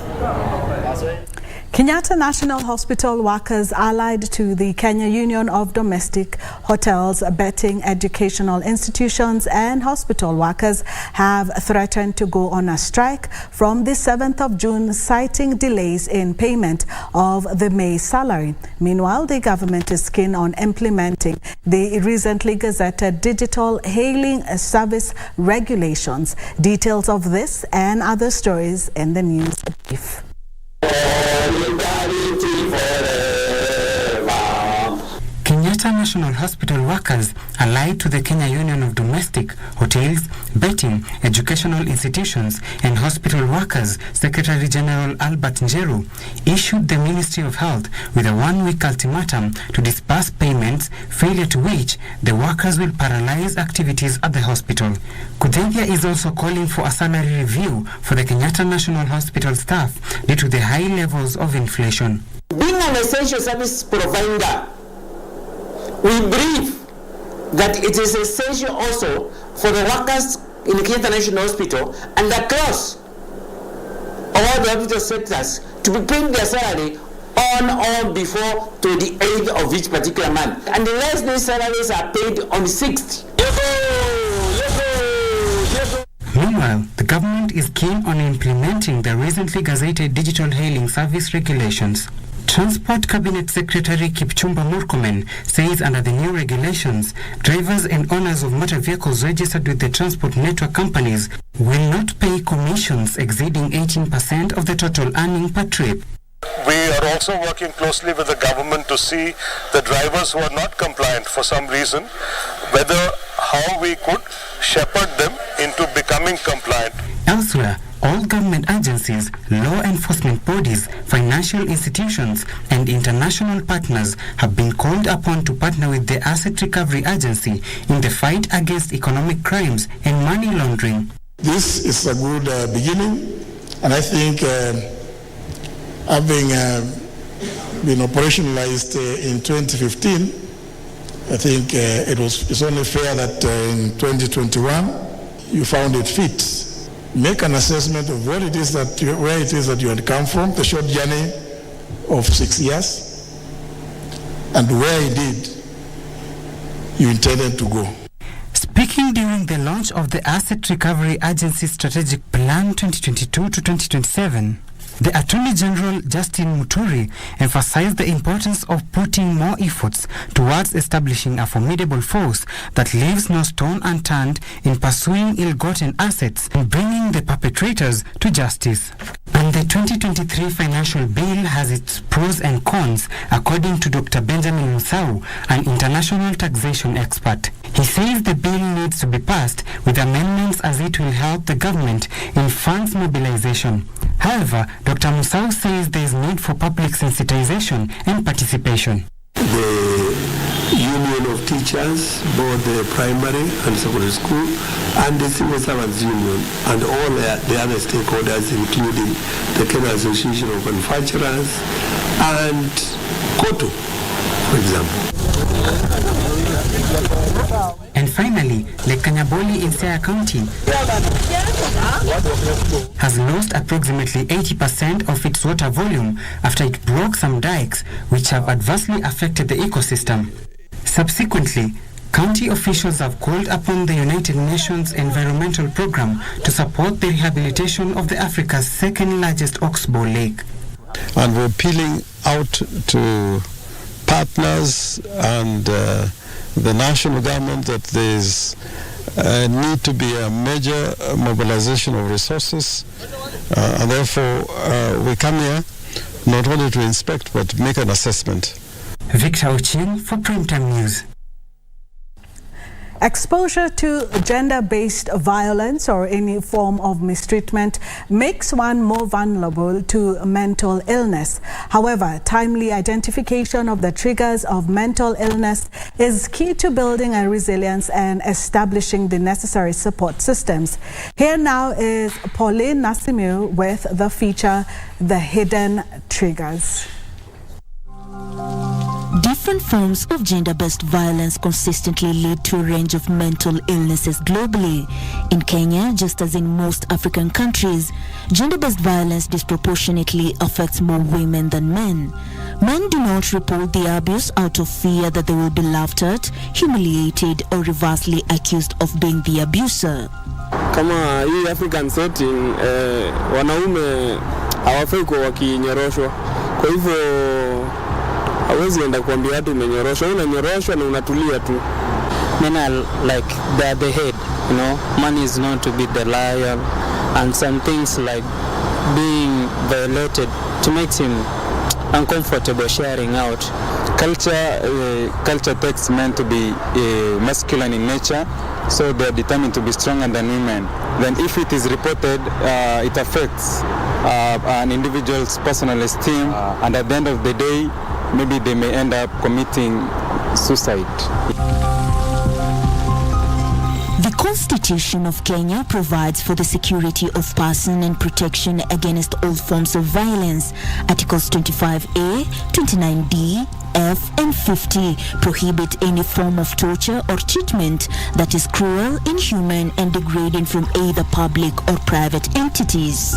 Kenyatta National Hospital workers allied to the Kenya Union of Domestic Hotels, Betting, Educational Institutions and Hospital Workers have threatened to go on a strike from the 7th of June, citing delays in payment of the May salary. Meanwhile, the government is keen on implementing the recently gazetted digital hailing service regulations. Details of this and other stories in the news brief. Kenyatta Kenyatta National Hospital workers allied to the Kenya Union of Domestic, Hotels, Betting, Educational Institutions and Hospital Workers, Secretary General Albert Njeru, issued the Ministry of Health with a one-week ultimatum to disburse payments, failure to which the workers will paralyze activities at the hospital. Cynthia is also calling for a salary review for the Kenyatta National Hospital staff due to the high levels of inflation. Being an essential service provider, we believe that it is essential also for the workers in the Kenyatta National Hospital and across all the hospital sectors to be paying their salary on or before 28th of each particular month. And unless these salaries are paid on 6th. Meanwhile, the government is keen on implementing the recently gazetted digital hailing service regulations. Transport Cabinet Secretary Kipchumba Murkomen says under the new regulations, drivers and owners of motor vehicles registered with the transport network companies will not pay commissions exceeding 18% of the total earning per trip. We are also working closely with the government to see the drivers who are not compliant for some reason, how we could shepherd them into becoming compliant. Elsewhere, all government agencies, law enforcement bodies, financial institutions, and international partners have been called upon to partner with the Asset Recovery Agency in the fight against economic crimes and money laundering. This is a good beginning, and I think having been operationalized in 2015, I think it's only fair that in 2021 you found it fit. Make an assessment of where it is that you had come from, the short journey of 6 years, and where indeed you intended to go. Speaking during the launch of the Asset Recovery Agency Strategic Plan 2022 to 2027, the Attorney General Justin Muturi emphasized the importance of putting more efforts towards establishing a formidable force that leaves no stone unturned in pursuing ill-gotten assets and bringing the perpetrators to justice. And the 2023 financial bill has its pros and cons, according to Dr. Benjamin Musau, an international taxation expert. He says the bill needs to be passed with amendments as it will help the government in funds mobilization. However, Dr. Musau says there is need for public sensitization and participation. The Union of Teachers, both the primary and secondary school, and the Civil Servants Union, and all the other stakeholders, including the Kenya Association of Manufacturers and KOTU, for example. And finally, Lake Kanyaboli in Siaya County has lost approximately 80% of its water volume after it broke some dikes, which have adversely affected the ecosystem. Subsequently, county officials have called upon the United Nations Environmental Programme to support the rehabilitation of the Africa's second largest oxbow lake. And we're appealing out to partners and the national government that there's need to be a major mobilization of resources, and therefore we come here not only to inspect but make an assessment. Victor Ochieng for Primetime News. Exposure to gender-based violence or any form of mistreatment makes one more vulnerable to mental illness. However, timely identification of the triggers of mental illness is key to building a resilience and establishing the necessary support systems. Here now is Pauline Nasimiu with the feature, The Hidden Triggers. Different forms of gender-based violence consistently lead to a range of mental illnesses globally. In Kenya, just as in most African countries, gender-based violence disproportionately affects more women than men. Men do not report the abuse out of fear that they will be laughed at, humiliated, or reversely accused of being the abuser. Kama hii African setting, wanaume hawafai kuwa wakinyoroshwa. Kwa hivyo hawezi enda kuambia watu umenyoroshwa, unanyoroshwa na unatulia tu. Men are like they're the head, you know. Money is known to be the lion, and some things like being violated to make him uncomfortable sharing out. Culture takes men to be masculine in nature, so they are determined to be stronger than women. Then if it is reported, it affects an individual's personal esteem, and at the end of the day, maybe they may end up committing suicide. The Constitution of Kenya provides for the security of person and protection against all forms of violence. Articles 25A, 29D, F and 50 prohibit any form of torture or treatment that is cruel, inhuman and degrading from either public or private entities.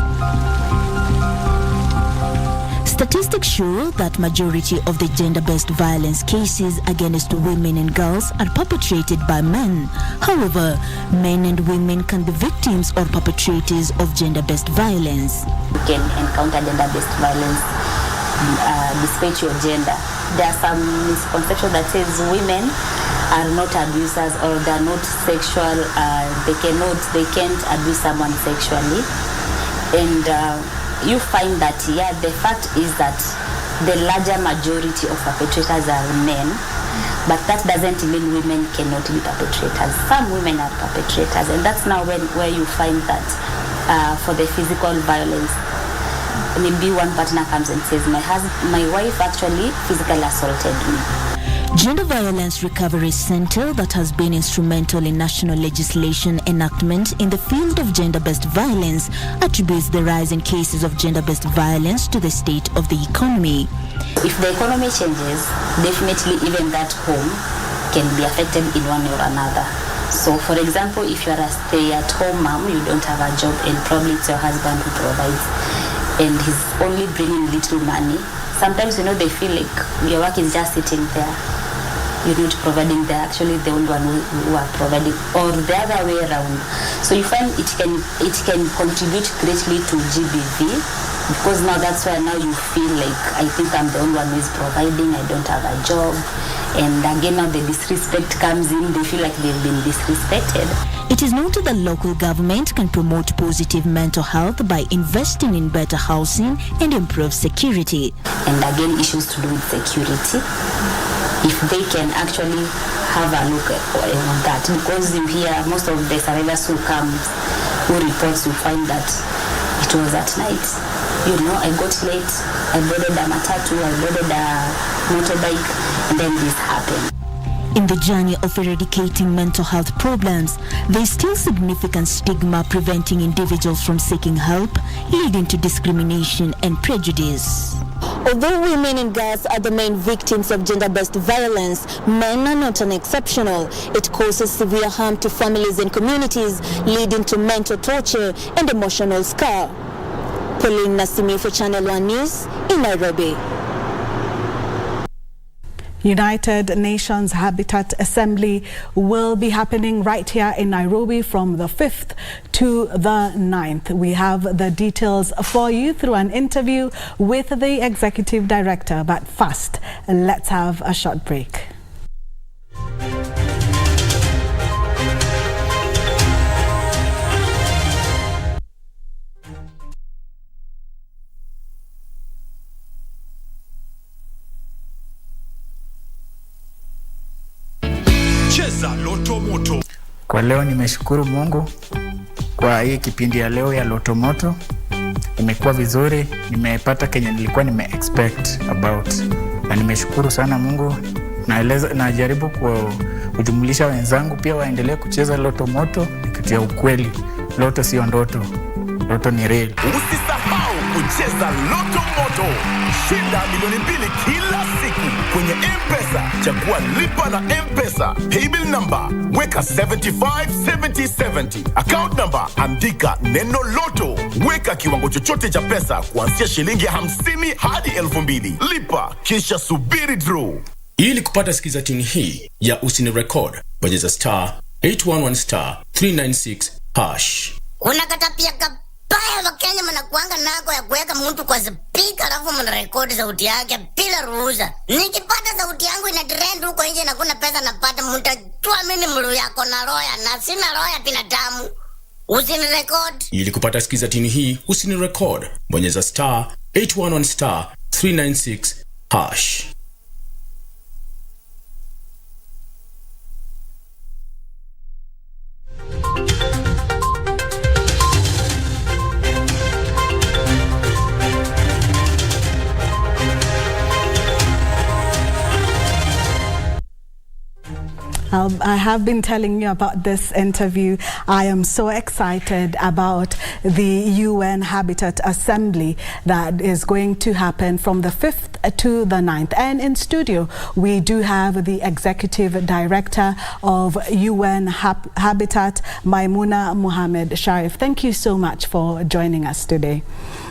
Statistics show that majority of the gender-based violence cases against women and girls are perpetrated by men. However, men and women can be victims or perpetrators of gender-based violence. You can encounter gender-based violence despite your gender. There are some misconceptions that says women are not abusers or they are not sexual. They can't abuse someone sexually, and you find that the fact is that the larger majority of perpetrators are men, but that doesn't mean women cannot be perpetrators. Some women are perpetrators, and that's now where you find that for the physical violence, maybe one partner comes and says, my wife actually physically assaulted me. Gender Violence Recovery Center, that has been instrumental in national legislation enactment in the field of gender-based violence, attributes the rise in cases of gender-based violence to the state of the economy. If the economy changes, definitely even that home can be affected in one or another. So for example, if you are a stay-at-home mom, you don't have a job and probably it's your husband who provides and he's only bringing little money. Sometimes, they feel like your work is just sitting there. You're not providing, they're actually the only one who are providing, or the other way around. So you find it can contribute greatly to GBV, because now that's where now you feel like, I think I'm the only one who is providing, I don't have a job. And again, now the disrespect comes in, they feel like they've been disrespected. It is noted that local government can promote positive mental health by investing in better housing and improve security. And again, issues to do with security. If they can actually have a look at that, because you hear most of the survivors who reports, you find that it was at night. I got late, I boarded a matatu, I boarded a motorbike, and then this happened. In the journey of eradicating mental health problems, there is still significant stigma preventing individuals from seeking help, leading to discrimination and prejudice. Although women and girls are the main victims of gender-based violence, men are not an exceptional. It causes severe harm to families and communities, leading to mental torture and emotional scar. Pauline Nasimi for Channel 1 News in Nairobi. United Nations Habitat Assembly will be happening right here in Nairobi from the 5th to the 9th. We have the details for you through an interview with the Executive Director. But first, let's have a short break. Kwa leo nimeshukuru Mungu kwa hii kipindi ya leo ya Loto Moto. Imekuwa vizuri, nimepata kenye nilikuwa expect about. Na nimeshukuru sana Mungu. Najaribu kujumulisha wenzangu pia waendelee kucheza Loto Moto, nikitia ukweli. Loto sio ndoto. Loto ni real. Usisahau kucheza Loto Moto. Shinda milioni 2 kila siku kwenye M-Pesa. Chagua lipa na M-Pesa. Paybill number weka 757070. Account number andika neno Loto. Weka kiwango chochote cha pesa kuanzia shilingi 50 hadi 2000. Lipa kisha subiri draw. Ili kupata sikiza tune hii ya Usini Record, bonyeza *811*396#. Unakata pia kabaya Wakenya mnakuanga nako ya kuweka mtu kwa speaker alafu mnarekodi sauti yake bila ruhusa. Nikipata sauti yangu ina trend huko nje na kuna pesa napata, mtajua mimi mlu yako na roya na sina roya binadamu. Usini record. Ili kupata sikiza tune hii Usini Record, bonyeza *811 *396#. I have been telling you about this interview. I am so excited about the UN Habitat Assembly that is going to happen from the 5th to the 9th. And in studio, we do have the Executive Director of UN Habitat, Maimuna Mohammed Sharif. Thank you so much for joining us today.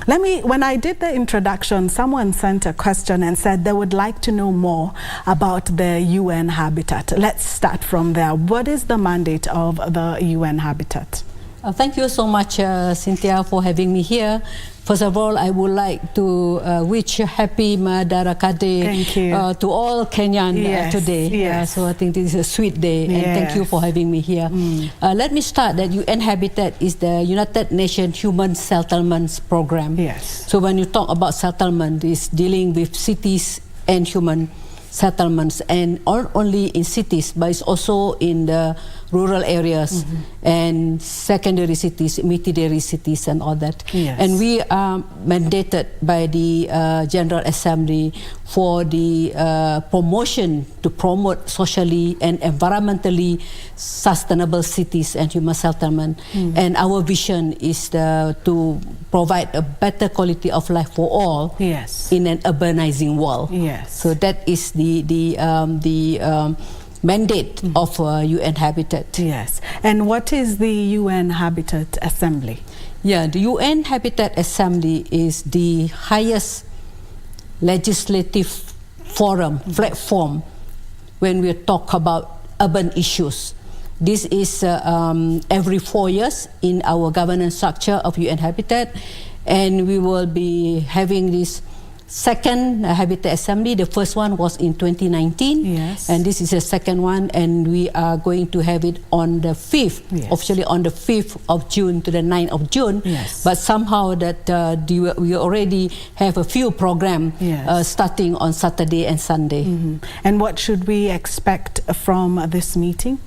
When I did the introduction, someone sent a question and said they would like to know more about the UN Habitat. Let's start from there. What is the mandate of the UN Habitat? Thank you so much, Cynthia, for having me here. First of all, I would like to wish a happy Madaraka Day to all Kenyan today. Yes. So I think this is a sweet day, and thank you for having me here. Let me start that UN Habitat is the United Nations Human Settlements Program. Yes. So when you talk about settlement, it's dealing with cities and human settlements, and not only in cities, but it's also in the rural areas and secondary cities, tertiary cities, and all that. Yes. And we are mandated by the General Assembly for the promotion to promote socially and environmentally sustainable cities and human settlement. And our vision is to provide a better quality of life for all in an urbanizing world. Yes. So that is the mandate of UN Habitat. Yes. And what is the UN Habitat Assembly? Yeah, the UN Habitat Assembly is the highest legislative forum, platform, when we talk about urban issues. This is every 4 years in our governance structure of UN Habitat, and we will be having this second Habitat Assembly. The first one was in 2019, and this is the second one, and we are going to have it on the 5th, officially on the 5th of June to the 9th of June. But somehow that we already have a few programs starting on Saturday and Sunday. And what should we expect from this meeting?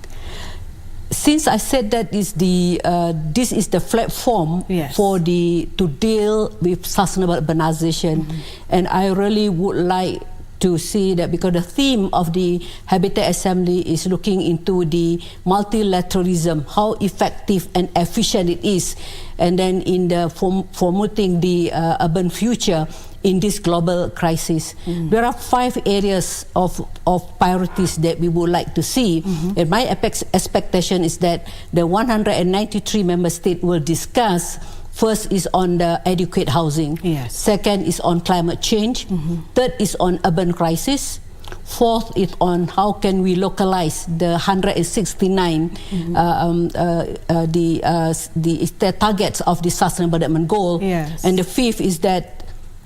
Since I said that is this is the platform for to deal with sustainable urbanization, and I really would like to see that, because the theme of the Habitat Assembly is looking into the multilateralism, how effective and efficient it is, and then in the promoting the urban future in this global crisis. There are 5 areas of priorities that we would like to see. And my expectation is that the 193 member states will discuss. First is on the adequate housing. Second is on climate change. Third is on urban crisis. Fourth is on how can we localize the 169 the targets of the Sustainable Development Goal. And the fifth is that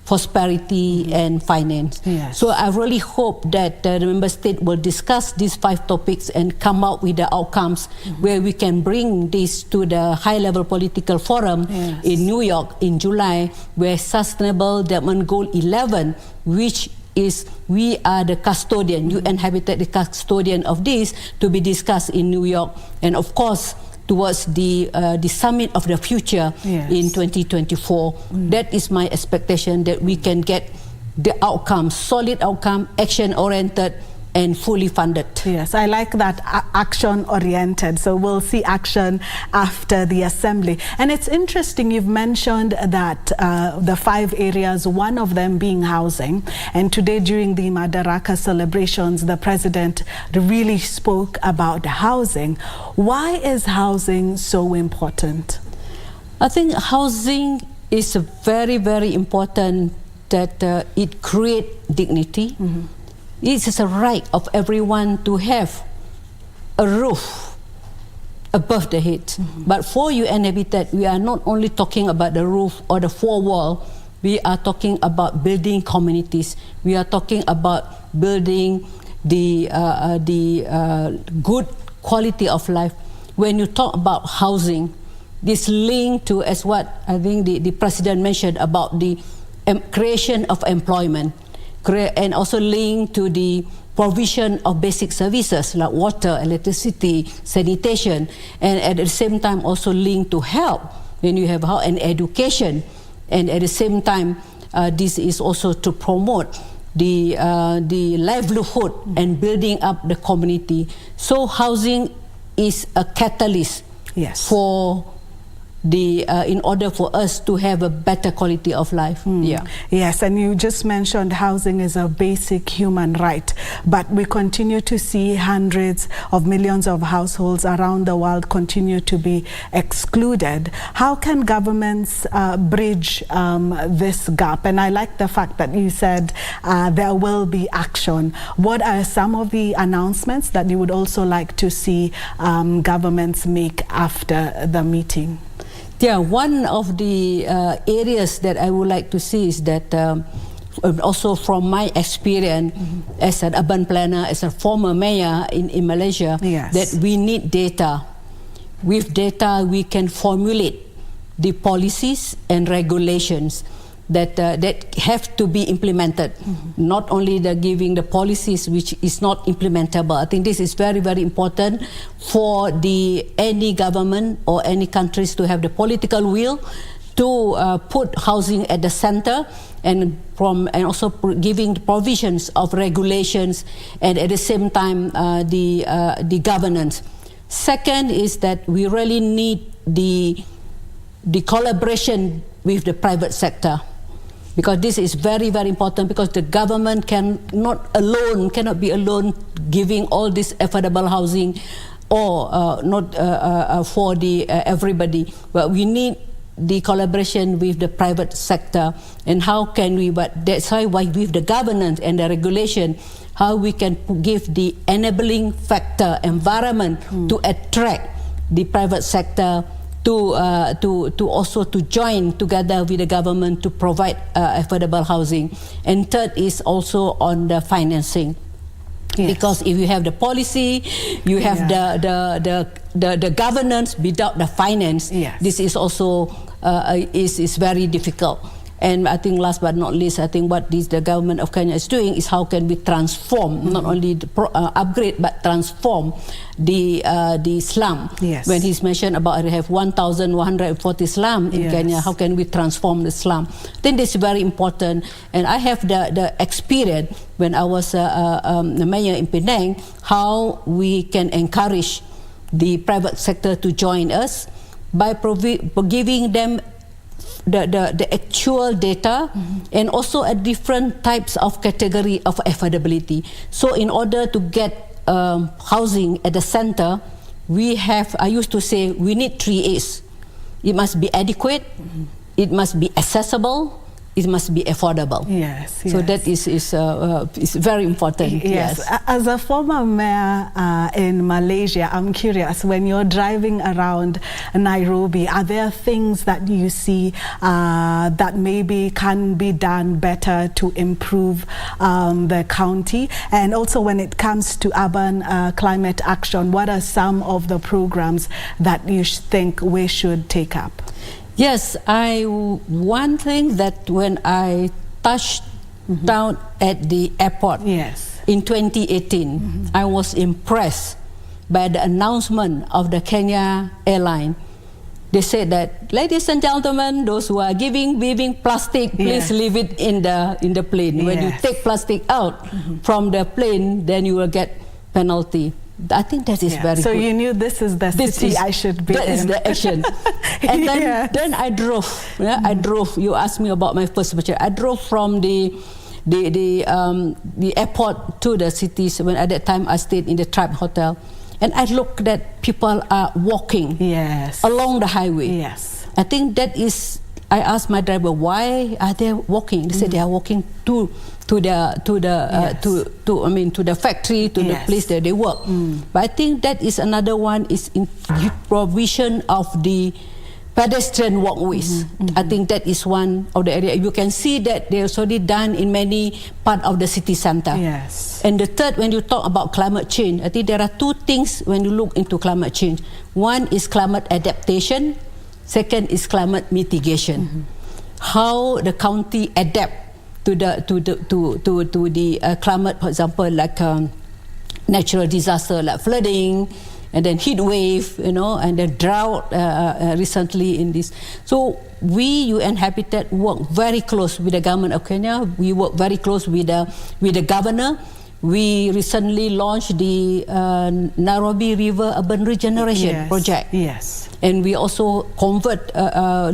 prosperity and finance. So I really hope that the member state will discuss these 5 topics and come out with the outcomes where we can bring this to the high-level political forum in New York in July, where Sustainable Development Goal 11, which is we are the custodian, UN Habitat the custodian of this, to be discussed in New York, and of course towards the summit of the future in 2024. That is my expectation, that we can get the outcome, solid outcome, action-oriented, and fully funded. Yes, I like that, action-oriented. So we'll see action after the assembly. And it's interesting, you've mentioned that the 5 areas, one of them being housing. And today during the Madaraka celebrations, the president really spoke about housing. Why is housing so important? I think housing is very, very important, that it creates dignity. It is a right of everyone to have a roof above the head. But for UN Habitat, we are not only talking about the roof or the 4 wall. We are talking about building communities. We are talking about building the good quality of life. When you talk about housing, this link to, as what I think the president mentioned about the creation of employment, and also linked to the provision of basic services like water, electricity, sanitation, and at the same time also linked to health. When you have health and education, and at the same time, this is also to promote the livelihood and building up the community. So housing is a catalyst for the in order for us to have a better quality of life. Yes, and you just mentioned housing is a basic human right, but we continue to see hundreds of millions of households around the world continue to be excluded. How can governments bridge this gap? And I like the fact that you said there will be action. What are some of the announcements that you would also like to see governments make after the meeting? Yeah, one of the areas that I would like to see is that also from my experience as an urban planner, as a former mayor in Malaysia, that we need data. With data, we can formulate the policies and regulations that have to be implemented. Not only the giving the policies which is not implementable. I think this is very, very important for any government or any countries to have the political will to put housing at the center, and also giving the provisions of regulations, and at the same time the governance. Second is that we really need the collaboration with the private sector, because this is very, very important, because the government cannot be alone giving all this affordable housing or not for everybody, but we need the collaboration with the private sector. And how can we, but that's why with the governance and the regulation, how we can give the enabling factor environment to attract the private sector to also to join together with the government to provide affordable housing. And third is also on the financing. Because if you have the policy, you have the governance without the finance, this is also is very difficult. And I think last but not least, I think what the government of Kenya is doing is how can we transform, not only upgrade, but transform the slum. When he's mentioned about we have 1,140 slum in Kenya, how can we transform the slum? I think this is very important. And I have the experience when I was the mayor in Penang, how we can encourage the private sector to join us by giving them the actual data and also a different types of category of affordability. So in order to get housing at the center, I used to say we need 3 A's. It must be adequate, it must be accessible, it must be affordable. So that is very important. As a former mayor in Malaysia, I'm curious, when you're driving around Nairobi, are there things that you see that maybe can be done better to improve the county? And also when it comes to urban climate action, what are some of the programs that you think we should take up? Yes, one thing that when I touched down at the airport in 2018, I was impressed by the announcement of the Kenya airline. They said that, ladies and gentlemen, those who are giving plastic, please leave it in the plane. When you take plastic out from the plane, then you will get penalty. I think that is very good. So you knew this is the city I should be in. That is the action. And then I drove. I drove. You asked me about my first picture. I drove from the airport to the cities. When at that time I stayed in the Tribe Hotel, and I looked at people are walking along the highway. I think that is. I asked my driver, why are they walking? They said they are walking to the factory, to the place that they work. But I think that is another one, is in provision of the pedestrian walkways. I think that is one of the area. You can see that they're already done in many part of the city center. And the third, when you talk about climate change, I think there are 2 things when you look into climate change. One is climate adaptation. Second is climate mitigation. how the county adapt to the climate, for example, like natural disaster like flooding, and then heat wave, and then drought recently in this. So we, UN Habitat, work very close with the government of Kenya. We work very close with the governor. We recently launched the Nairobi River Urban Regeneration Project. Yes. And we also convert,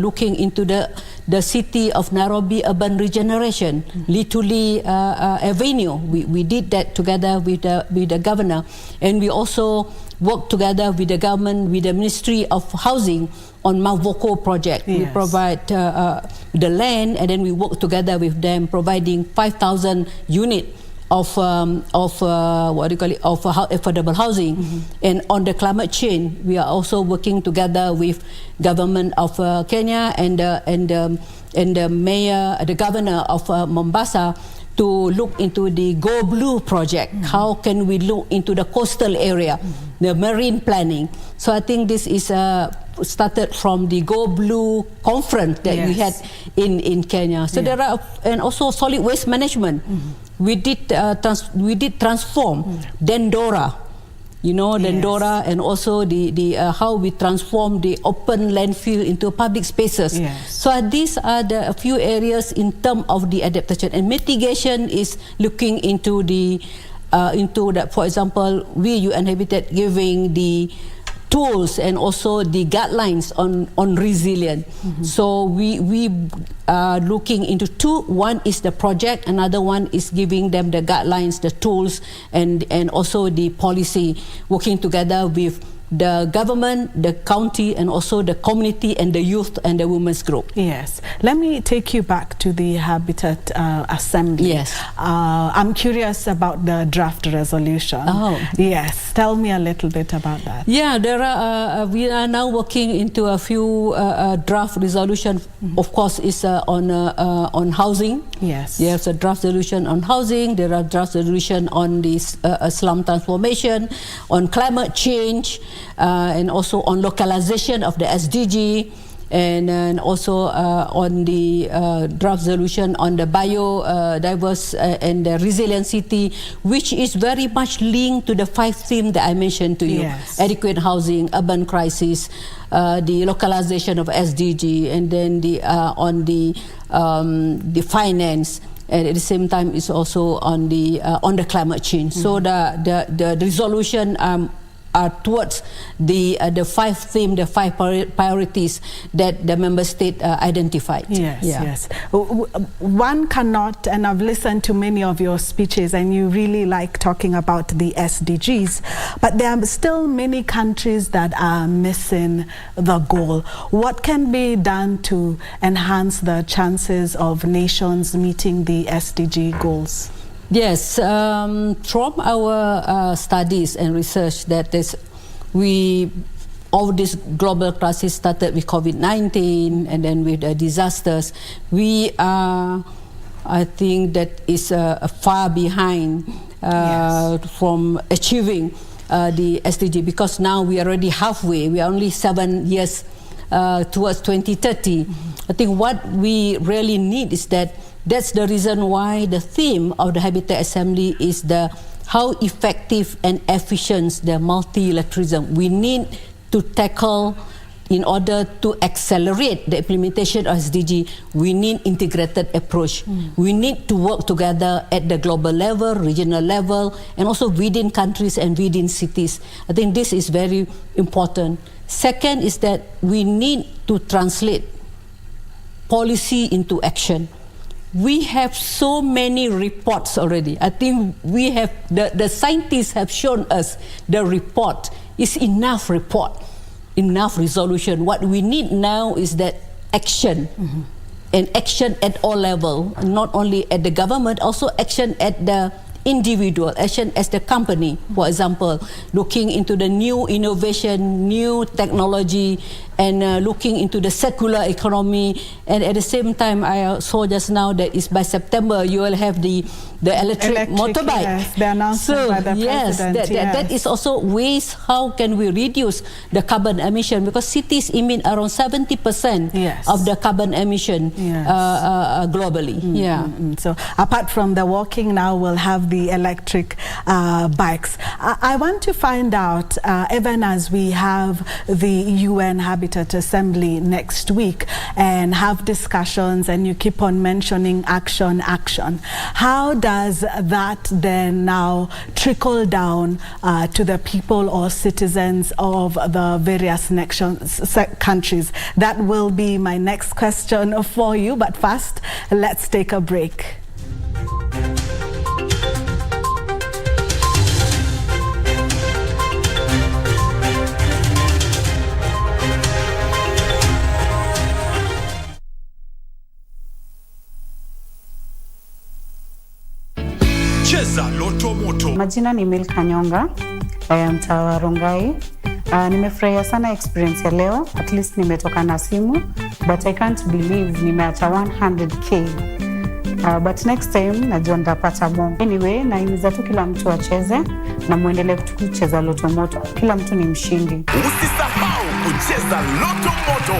looking into the city of Nairobi Urban Regeneration, Lituli Avenue. We did that together with the governor. And we also work together with the government, with the Ministry of Housing on Mavoko project. Yes. We provide the land, and then we work together with them, providing 5,000 units of affordable housing. And on the climate change, we are also working together with government of Kenya and the mayor, the governor of Mombasa, to look into the Go Blue project. How can we look into the coastal area, the marine planning? So I think this is started from the Go Blue conference that we had in Kenya. So there are, and also solid waste management. We did transform Dendora. Dendora, and also the how we transform the open landfill into public spaces. So these are a few areas in terms of the adaptation, and mitigation is looking into for example, we UN Habitat giving the tools and also the guidelines on resilience. So we are looking into two. One is the project, another one is giving them the guidelines, the tools, and also the policy, working together with the government, the county, and also the community and the youth and the women's group. Yes. Let me take you back to the Habitat Assembly. Yes. I'm curious about the draft resolution. Oh. Yes. Tell me a little bit about that. Yeah, we are now working into a few draft resolution. Of course, is on housing. Yes. There's a draft resolution on housing. There are draft resolution on this slum transformation, on climate change, and also on localization of the SDG, and also on the draft resolution on the biodiverse and the resilient city, which is very much linked to the 5 themes that I mentioned to you. Yes. Adequate housing, urban crisis, the localization of SDG, and then on the finance. And at the same time, it's also on the climate change. So the resolution are towards the 5 themes, the 5 priorities that the member state identified. Yes, yes. One cannot, and I've listened to many of your speeches, and you really like talking about the SDGs, but there are still many countries that are missing the goal. What can be done to enhance the chances of nations meeting the SDG goals? Yes, from our studies and research, all this global crisis started with COVID-19 and then with the disasters. We are, I think, that is far behind from achieving the SDG, because now we are already halfway. We are only 7 years towards 2030. I think what we really need is that's the reason why the theme of the Habitat Assembly is how effective and efficient the multilateralism. We need to tackle, in order to accelerate the implementation of SDG, we need integrated approach. We need to work together at the global level, regional level, and also within countries and within cities. I think this is very important. Second is that we need to translate policy into action. We have so many reports already. I think we have, the scientists have shown us the report is enough report, enough resolution. What we need now is that action, and action at all levels, not only at the government, also action at the individual, action as the company. For example, looking into the new innovation, new technology, and looking into the circular economy. And at the same time, I saw just now that is by September you will have the the electric motorbike. Yes, the announcement by the president. That is also ways how can we reduce the carbon emission, because cities emit around 70% of the carbon emission globally. So apart from the walking, now we'll have the electric bikes. I want to find out, even as we have the UN Habitat Assembly next week and have discussions, and you keep on mentioning action, how does that then now trickle down to the people or citizens of the various countries? That will be my next question for you, but first let's take a break. Cheza Loto Moto. Majina ni Milka Nyonga, mtaa wa Rongai. Nimefurahia sana experience ya leo. At least nimetoka na simu, but I can't believe nimeacha 100k. But next time najua nitapata more. Anyway, naimiza tu kila mtu acheze na muendelee kucheza Loto Moto. Kila mtu ni mshindi. Usisahau kucheza Loto Moto.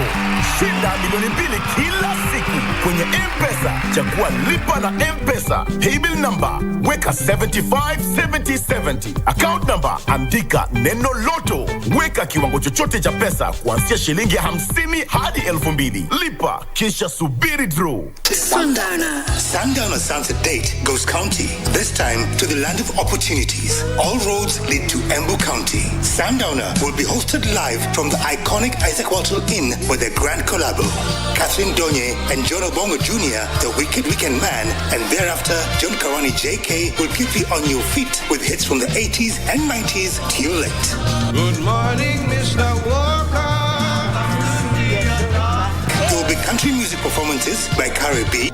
Shinda milioni 2 kila siku kwenye M-Pesa. Chagua lipa na M-Pesa. Paybill number weka 757070. Account number andika neno Loto. Weka kiwango chochote cha pesa kuanzia shilingi 50 hadi 2000. Lipa kisha subiri draw. Sundowner Sunset Date goes county. This time to the land of opportunities. All roads lead to Embu County. Sundowner will be hosted live from the iconic Isaac Walton Inn with their grand collabo. Catherine Donye and John Obongo Jr., the Wicked Weekend Man, and thereafter John Karani JK will keep you on your feet with hits from the 80s and 90s till late. Good morning, Mr. Walker. There will be country music performances by Carrie B.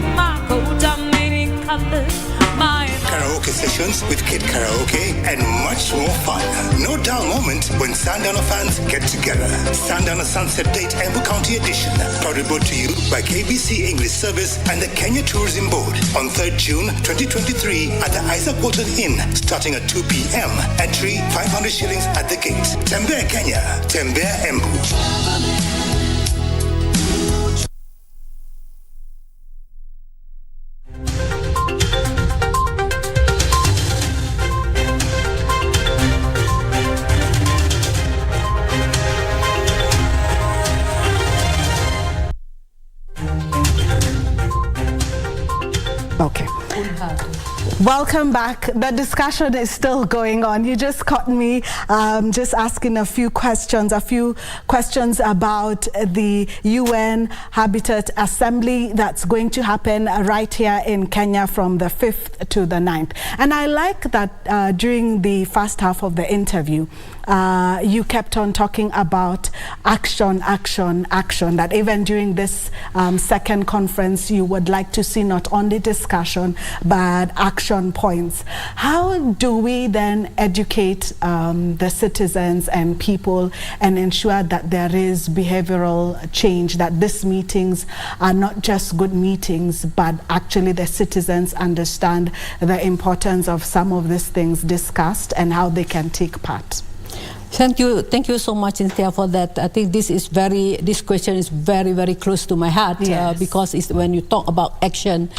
Karaoke sessions with Kid Karaoke and much more fun. No dull moment when Sundowner fans get together. Sundowner Sunset Date Embu County Edition, proudly brought to you by KBC English Service and the Kenya Tourism Board on 3rd June 2023 at the Isaac Walton Inn, starting at 2 p.m. Entry 500 shillings at the gate. Tembea Kenya, Tembea Embu. Okay. Welcome back. The discussion is still going on. You just caught me just asking a few questions about the UN Habitat Assembly that's going to happen right here in Kenya from the 5th to the 9th. And I like that during the first half of the interview, you kept on talking about action, that even during this second conference, you would like to see not only discussion, but action points. How do we then educate the citizens and people and ensure that there is behavioral change, that these meetings are not just good meetings, but actually the citizens understand the importance of some of these things discussed and how they can take part? Thank you so much, Cynthia, for that. I think this question is very, very close to my heart. Yes. Because it's when you talk about action,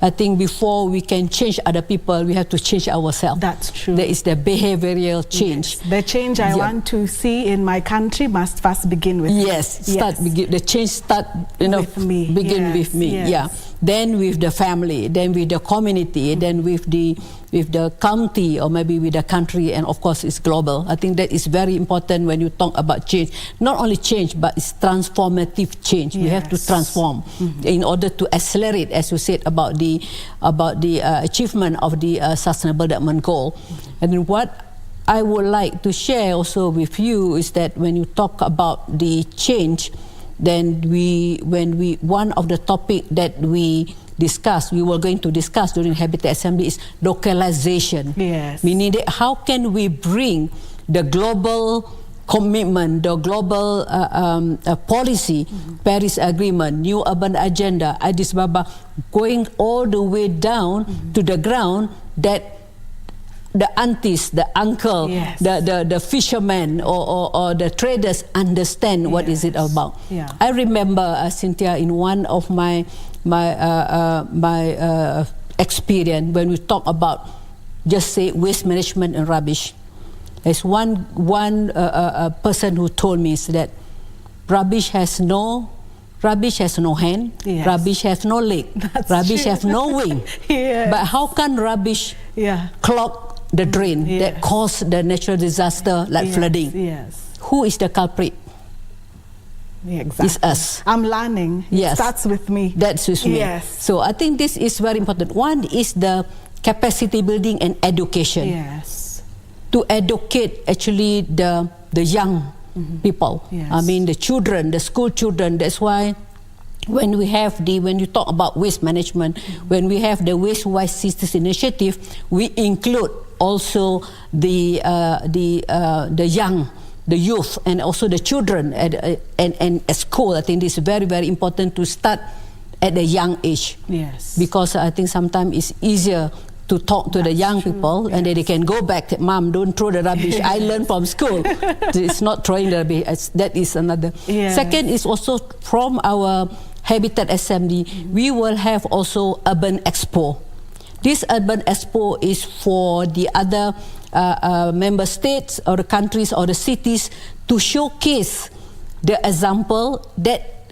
I think before we can change other people, we have to change ourselves. That's true. There is the behavioral change. Yes. The change I want to see in my country must first begin with me. The change start, with me. Begin with me. Yes. Yeah. Then with the family, then with the community, then with the county, or maybe with the country, and of course it's global. I think that is very important when you talk about change. Not only change, but it's transformative change. We have to transform in order to accelerate, as you said, about the achievement of the Sustainable Development Goal. And what I would like to share also with you is that when you talk about the change, then one of the topic that we were going to discuss during Habitat Assembly is localization. Yes. Meaning that how can we bring the global commitment, the global policy, Paris Agreement, New Urban Agenda, Addis Ababa, going all the way down to the ground, that the aunties, the uncle, the fishermen or the traders understand what is it about. I remember, Cynthia, in one of my experience, when we talk about, just say, waste management and rubbish. There's one person who told me is that rubbish has no hand, rubbish has no leg, rubbish has no wing. But how can rubbish clog the drain that cause the natural disaster like flooding? Who is the culprit? Exactly. It's us. I'm learning. It starts with me. That's with me. So I think this is very important. One is the capacity building and education. To educate actually the young people. I mean the children, the school children. That's why when you talk about waste management, when we have the Waste Wise Cities initiative, we include also the young, the youth, and also the children at school. I think this is very, very important to start at a young age. Because I think sometimes it's easier to talk to the young people, and then they can go back. Mom, don't throw the rubbish. I learned from school. It's not throwing the rubbish. That is another. Second is also from our Habitat Assembly, we will have also Urban Expo. This Urban Expo is for the other member states or the countries or the cities to showcase the example that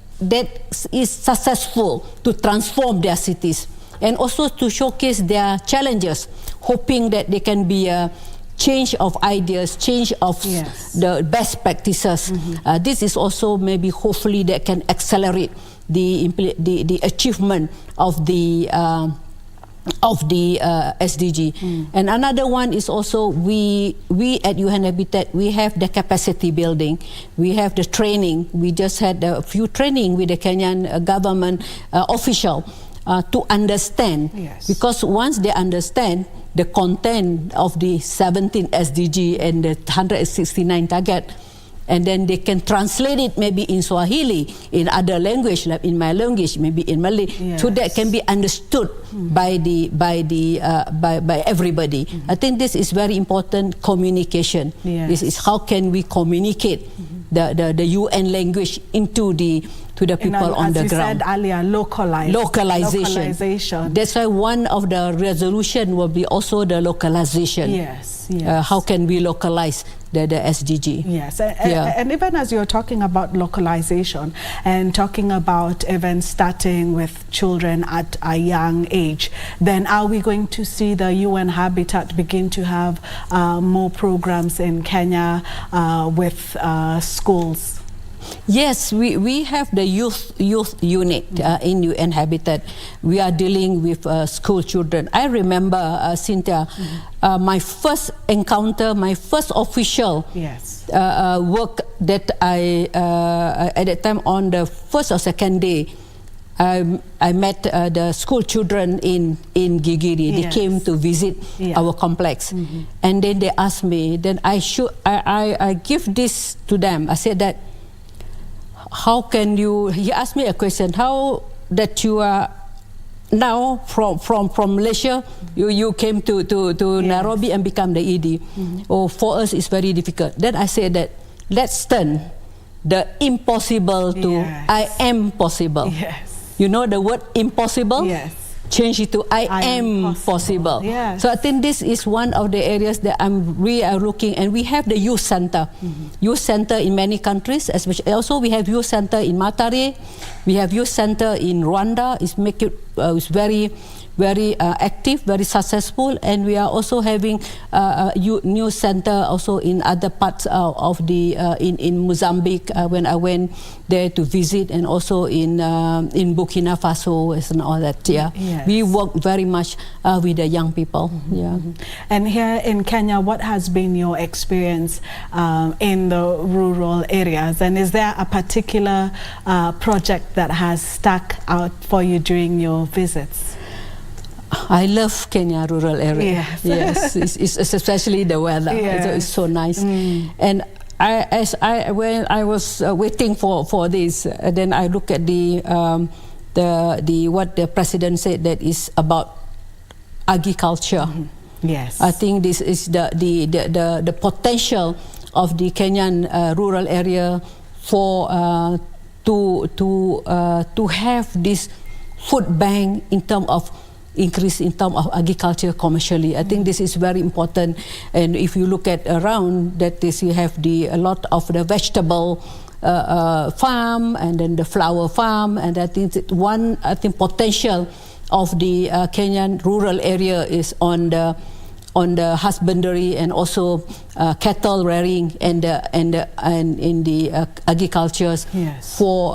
is successful to transform their cities, and also to showcase their challenges, hoping that there can be a change of ideas, change of the best practices. This is also maybe hopefully that can accelerate the achievement of the SDG. And another one is also we at UN Habitat, we have the capacity building, we have the training. We just had a few training with the Kenyan government official to understand, because once they understand the content of the 17 SDG and the 169 target, and then they can translate it maybe in Swahili, in other language, like in my language, maybe in Malay, so that can be understood by everybody. I think this is very important. Communication. This is how can we communicate the UN language into the people on the ground. As you said earlier, localization. That's why one of the resolution will be also the localization. How can we localize the SDG? And even as you're talking about localization and talking about even starting with children at a young age, then are we going to see the UN Habitat begin to have more programs in Kenya with schools? Yes, we have the youth unit in UN Habitat. We are dealing with school children. I remember, Cynthia, my first encounter, my first official work that I, at that time on the first or second day, I met the school children in Gigiri. They came to visit our complex. And then they asked me, then I give this to them. I said that, how can you, he asked me a question, how that you are now from Malaysia, you came to Nairobi and become the ED. For us it's very difficult. Then I said that, let's turn the impossible to I am possible. You know the word impossible? Change it to I am possible. So I think this is one of the areas that we are looking, and we have the youth center. Youth center in many countries, especially also we have youth center in Matare, we have youth center in Rwanda. It's very active, very successful, and we are also having a new center also in other parts of the in Mozambique when I went there to visit, and also in Burkina Faso and all that. We work very much with the young people. And here in Kenya, what has been your experience in the rural areas, and is there a particular project that has stuck out for you during your visits? I love Kenya rural area. Yes, it's especially the weather. It's so nice. And when I was waiting for this, then I look at the what the president said, that is about agriculture. Yes, I think this is the potential of the Kenyan rural area for to have this food bank in terms of increase in terms of agriculture commercially. I think this is very important. And if you look at around that, is you have a lot of the vegetable farm and then the flower farm, and I think potential of the Kenyan rural area is on the husbandry and also cattle rearing and in the agricultures for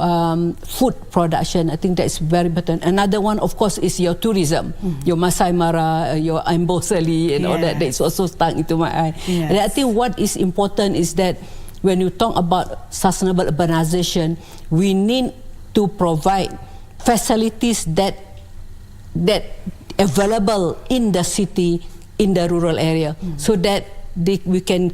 food production. I think that's very important. Another one, of course, is your tourism, your Masai Mara, your Amboseli, and all that. That's also stuck into my eye. And I think what is important is that when you talk about sustainable urbanization, we need to provide facilities that available in the city, in the rural area, so that we can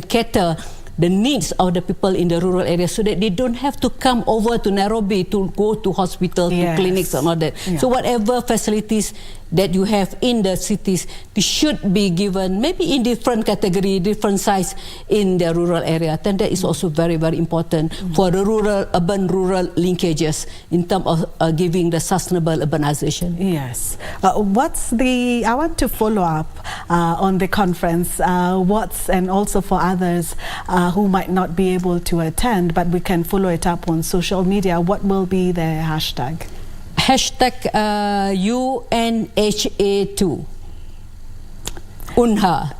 cater the needs of the people in the rural area, so that they don't have to come over to Nairobi to go to hospital, to clinics and all that. So whatever facilities that you have in the cities, they should be given maybe in different category, different size in the rural area. Then that is also very, very important for the urban-rural linkages in terms of giving the sustainable urbanization. Yes. I want to follow up on the conference, and also for others who might not be able to attend, but we can follow it up on social media. What will be the hashtag? Hashtag UNHA2. Unha.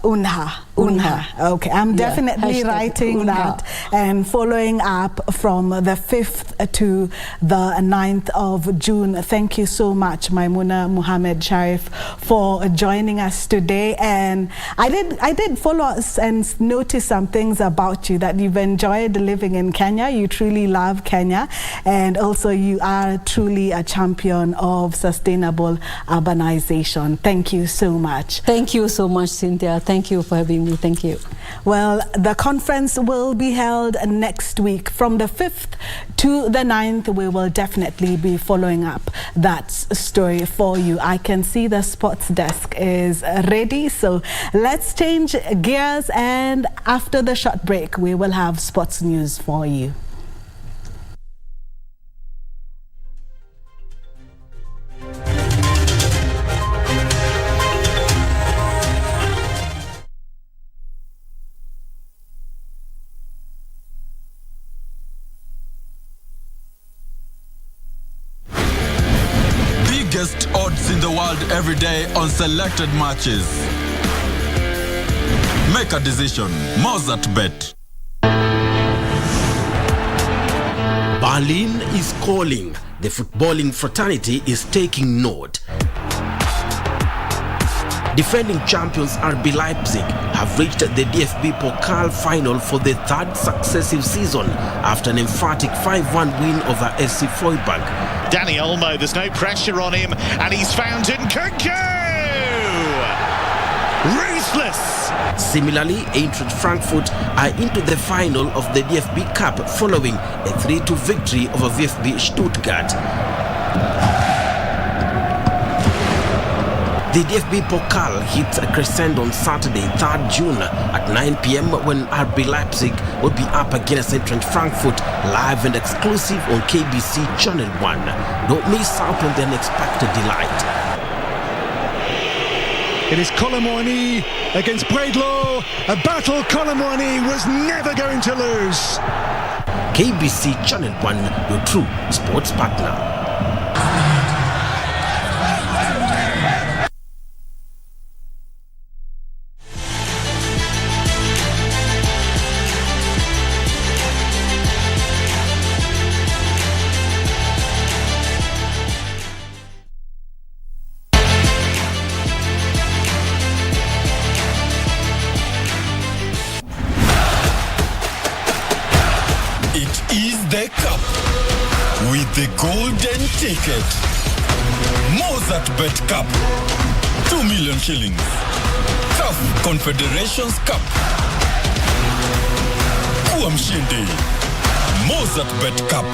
Okay, I'm definitely writing that and following up from the 5th to the 9th of June. Thank you so much, Maimuna Muhammad Sharif, for joining us today. And I did follow us and notice some things about you, that you've enjoyed living in Kenya. You truly love Kenya, and also you are truly a champion of sustainable urbanization. Thank you so much. Thank you so much, Cynthia. Thank you for having me. Thank you. Well, the conference will be held next week from the 5th to the 9th. We will definitely be following up that story for you. I can see the sports desk is ready, so let's change gears, and after the short break we will have sports news for you. Odds in the world every day on selected matches. Make a decision. Mozart Bet. Berlin is calling. The footballing fraternity is taking note. Defending champions RB Leipzig have reached the DFB Pokal final for the third successive season after an emphatic 5-1 win over SC Freiburg. Danny Olmo, there's no pressure on him, and he's found Nkunku! Ruthless! Similarly, Eintracht Frankfurt are into the final of the DFB Cup following a 3-2 victory over VfB Stuttgart. The DFB Pokal hits a crescendo on Saturday, 3rd June at 9 p.m. when RB Leipzig will be up against Eintracht Frankfurt, live and exclusive on KBC Channel 1. Don't miss out on the unexpected delight. It is Colomwani against Bredlow, a battle Colomwani was never going to lose. KBC Channel 1, your true sports partner. The cup with the golden ticket. Mozart Bet Cup, 2 million shillings. CAF Confederations Cup, kuwa mshindi. Mozart Bet Cup.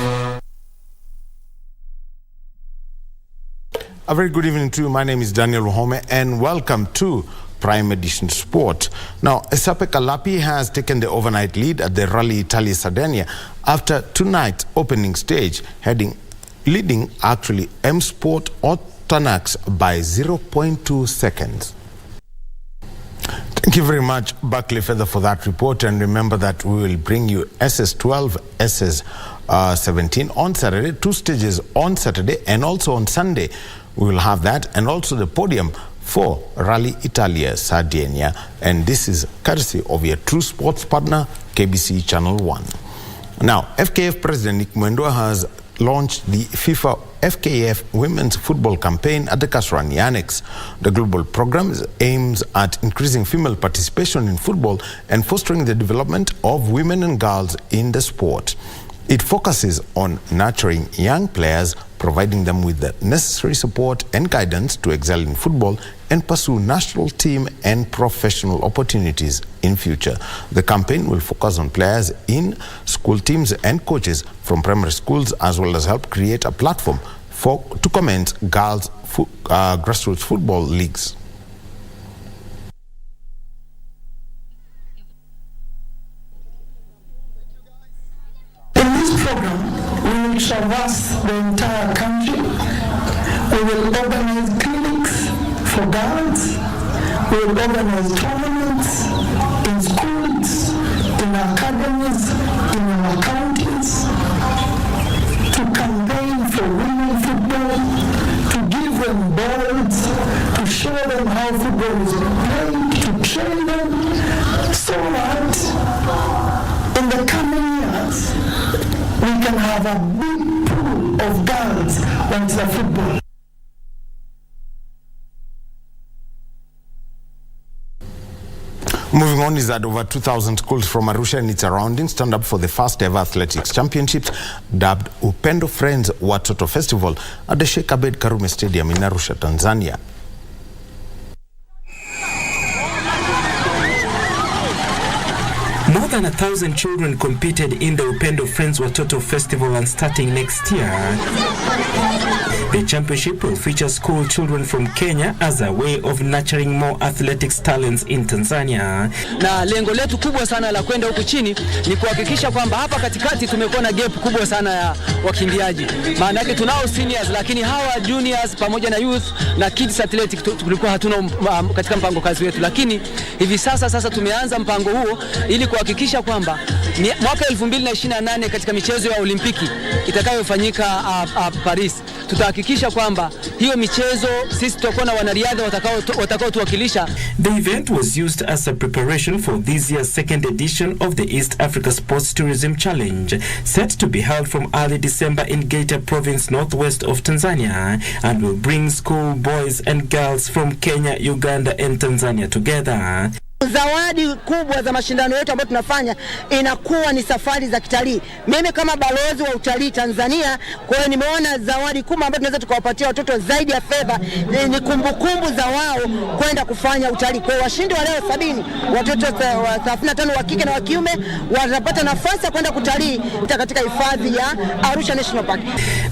A very good evening to you. My name is Daniel Ruhome and welcome to Prime Edition Sport. Now, Esape Kalapi has taken the overnight lead at the Rally Italia Sardinia after tonight's opening stage, leading M Sport Autonax by 0.2 seconds. Thank you very much, Buckley Feather, for that report. And remember that we will bring you SS12, SS17 on Saturday, 2 stages on Saturday, and also on Sunday we will have that, and also the podium for Rally Italia Sardinia. And this is courtesy of your true sports partner, KBC Channel 1. Now, FKF President Nick Mwendwa has launched the FIFA FKF Women's Football Campaign at the Kasarani Annex. The global program aims at increasing female participation in football and fostering the development of women and girls in the sport. It focuses on nurturing young players, providing them with the necessary support and guidance to excel in football and pursue national team and professional opportunities in future. The campaign will focus on players in school teams and coaches from primary schools, as well as help create a platform to commence girls' grassroots football leagues. Traverse the entire country. We will organize clinics for girls. We will organize tournaments in schools, in academies, in our counties, to campaign for women football, to give them balls, to show them how football is played, to train them, so that in the coming years we can have a big pool of girls when it's a football. Moving on is that over 2,000 schools from Arusha and its surroundings stand up for the first ever athletics championships, dubbed Upendo Friends Watoto Festival at the Sheikh Abed Karume Stadium in Arusha, Tanzania. More than 1,000 children competed in the Upendo Friends Watoto Festival, and starting next year, the championship will feature school children from Kenya as a way of nurturing more athletics talents in Tanzania. Na lengo letu kubwa sana la kwenda huku chini ni kuhakikisha kwamba hapa katikati tumekuwa na gap kubwa sana ya wakimbiaji. Maana yake tunao seniors, lakini hawa juniors pamoja na youth na kids athletics tulikuwa hatuna katika mpango kazi wetu, lakini hivi sasa tumeanza mpango huo ili kuhakikisha kwamba mwaka 2028 katika michezo ya Olimpiki itakayofanyika Paris, tutahakikisha kwamba hiyo michezo sisi tutakuwa na wanariadha watakao tuwakilisha. The event was used as a preparation for this year's second edition of the East Africa Sports Tourism Challenge, set to be held from early December in Geita Province, northwest of Tanzania, and will bring school boys and girls from Kenya, Uganda and Tanzania together. Zawadi kubwa za mashindano yetu ambayo tunafanya inakuwa ni safari za kitalii. Mimi kama balozi wa utalii Tanzania, kwa hiyo nimeona zawadi kubwa ambayo tunaweza tukawapatia watoto zaidi ya fedha ni kumbukumbu za wao kwenda kufanya utalii. Kwa hiyo washindi wa leo 70, watoto 35 wa kike na wa kiume watapata nafasi ya kwenda kutalii katika hifadhi ya Arusha National Park.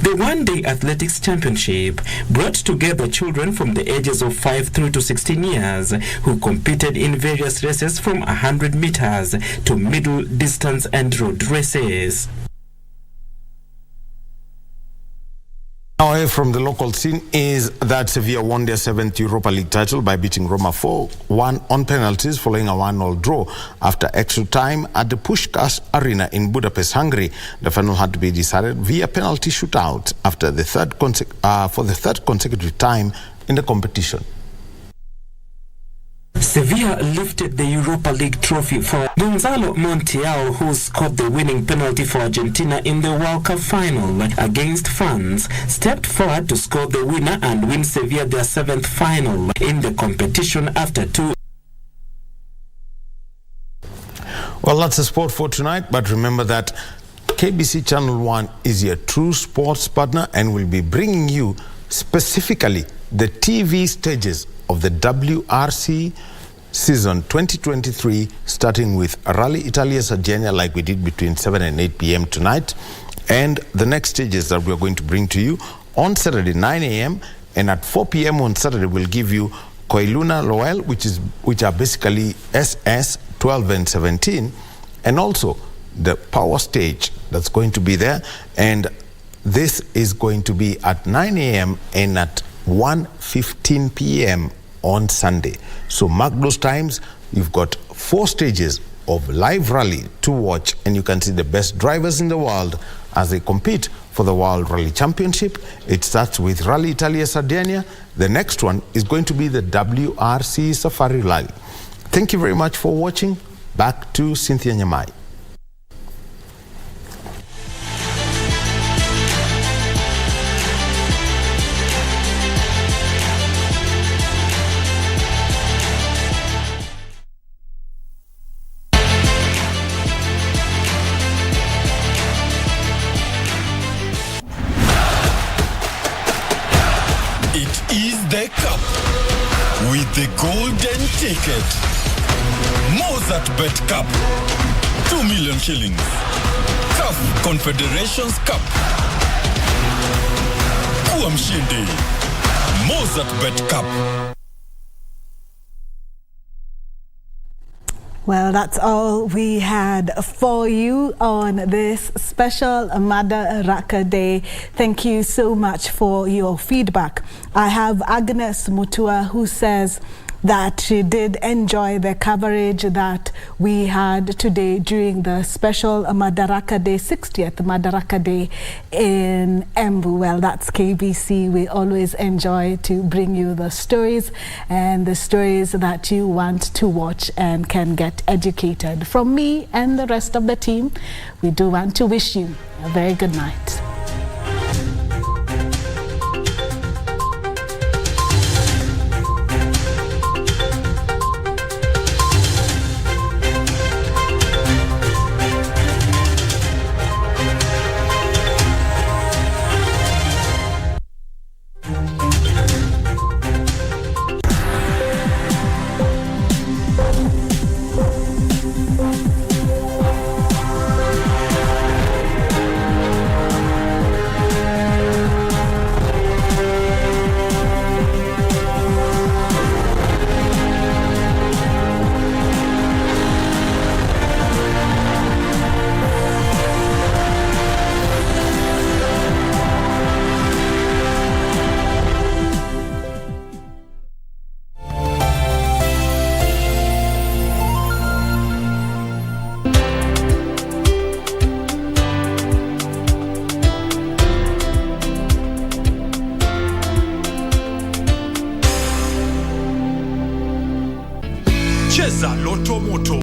The one-day athletics championship brought together children from the ages of 5 through to 16 years who competed in various races from 100 meters to middle distance and road races. Away from the local scene is that Sevilla won their 7th Europa League title by beating Roma 4-1 on penalties following a 1-0 draw after extra time at the Puskás Arena in Budapest, Hungary. The final had to be decided via penalty shootout after the for the third consecutive time in the competition. Sevilla lifted the Europa League trophy for Gonzalo Montiel, who scored the winning penalty for Argentina in the World Cup final against France, stepped forward to score the winner and win Sevilla their 7th final in the competition after 2. Well, that's the sport for tonight, but remember that KBC Channel 1 is your true sports partner and will be bringing you specifically the TV stages of the WRC, season 2023, starting with Rally Italia Sardinia, like we did between 7 and 8 p.m. tonight. And the next stages that we're going to bring to you on Saturday, 9 a.m. and at 4 p.m. on Saturday, we'll give you Koiluna Loel, which are basically SS 12 and 17, and also the power stage that's going to be there. And this is going to be at 9 a.m. and at 1:15 p.m. on Sunday. So mark those times. You've got 4 stages of live rally to watch, and you can see the best drivers in the world as they compete for the World Rally Championship. It starts with Rally Italia Sardinia. The next one is going to be the WRC Safari Rally. Thank you very much for watching. Back to Cynthia Nyamai. The cup with the golden ticket. Mozart Bet Cup, 2 million shillings. CAF Confederations Cup. Kuwa mshindi. Mozart Bet Cup. Well, that's all we had for you on this special Madaraka Day. Thank you so much for your feedback. I have Agnes Mutua who says that she did enjoy the coverage that we had today during the special Madaraka Day, 60th Madaraka Day in Embu. Well, that's KBC. We always enjoy to bring you the stories and the stories that you want to watch and can get educated. From me and the rest of the team, we do want to wish you a very good night.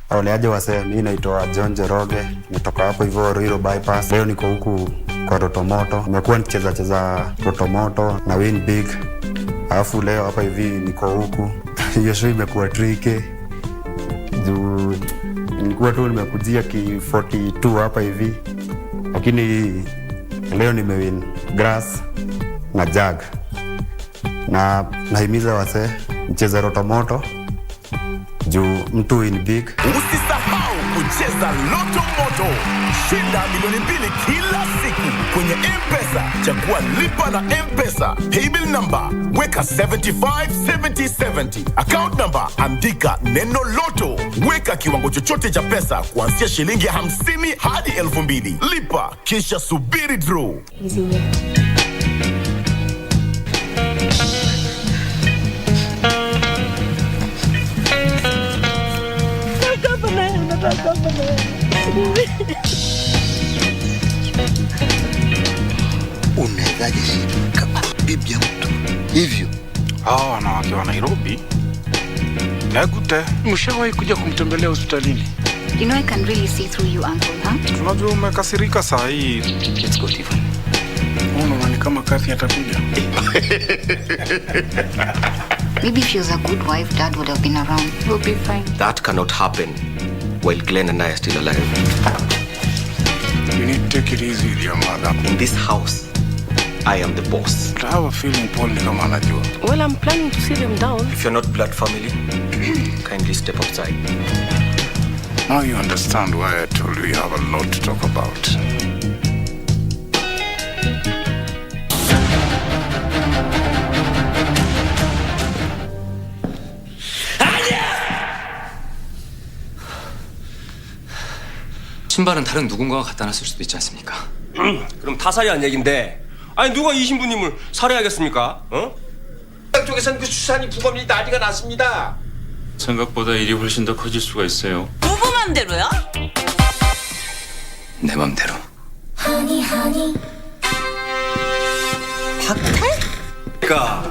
Oleaje wase, mimi naitwa John Jeroge, nitoka hapo hivyo Ruiru bypass. Leo niko huku kwa Rotomoto. Nimekuwa nikicheza Rotomoto na win big. Alafu leo hapa hivi niko huku. Hiyo show imekuwa tricky. Juu nilikuwa tu nimekujia ki 42 hapa hivi. Lakini leo nimewin grass na jag. Na nahimiza wase mcheze Rotomoto. Juu mtu win big. Usisahau kucheza Loto Moto. Shinda milioni 2 kila siku kwenye M-Pesa. Chagua lipa na M-Pesa. Paybill number weka 757070. Account number andika neno Loto. Weka kiwango chochote cha pesa kuanzia shilingi 50 hadi 2000. Lipa kisha subiri draw. Unawezaje shika bibi ya mtu hivyo? Hao wanawake wa Nairobi. Nagute, mshawahi kuja kumtembelea hospitalini? You know I can really see through you, uncle, huh? Tunajua umekasirika saa hii. Let's go, Tiffany. Unaona kama Kathy atakuja. Maybe if she was a good wife, Dad would have been around. We'll be fine. That cannot happen while Glenn and I are still alive. You need to take it easy with your mother. In this house, I am the boss. I have a feeling Paul ni kama anajua. Well, I'm planning to sit them down. If you're not blood family, kindly step outside. Now you understand why I told you have a lot to talk about. 신발은 다른 누군가가 갖다 놨을 수도 있지 않습니까? 그럼 타살이란 얘긴데, 아니 누가 이 신부님을 살해하겠습니까? 쪽에서는 그 수산이 부검이 난리가 났습니다. 생각보다 일이 훨씬 더 커질 수가 있어요. 누구 맘대로요? 내 맘대로. 하니 박탈? 그러니까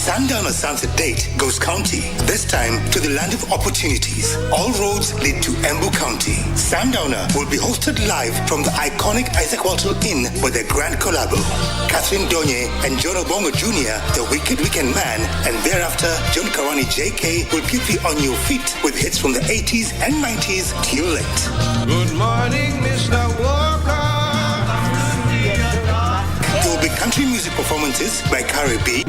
Sundowner Sunset Date goes county, this time to the land of opportunities. All roads lead to Embu County. Sundowner will be hosted live from the iconic Isaac Walton Inn with their grand collabo. Catherine Donye and John Obongo Jr., the Wicked Weekend Man, and thereafter John Karani JK will keep you on your feet with hits from the 80s and 90s till late. Good morning, Mr. Walker. There will be country music performances by Carrie B,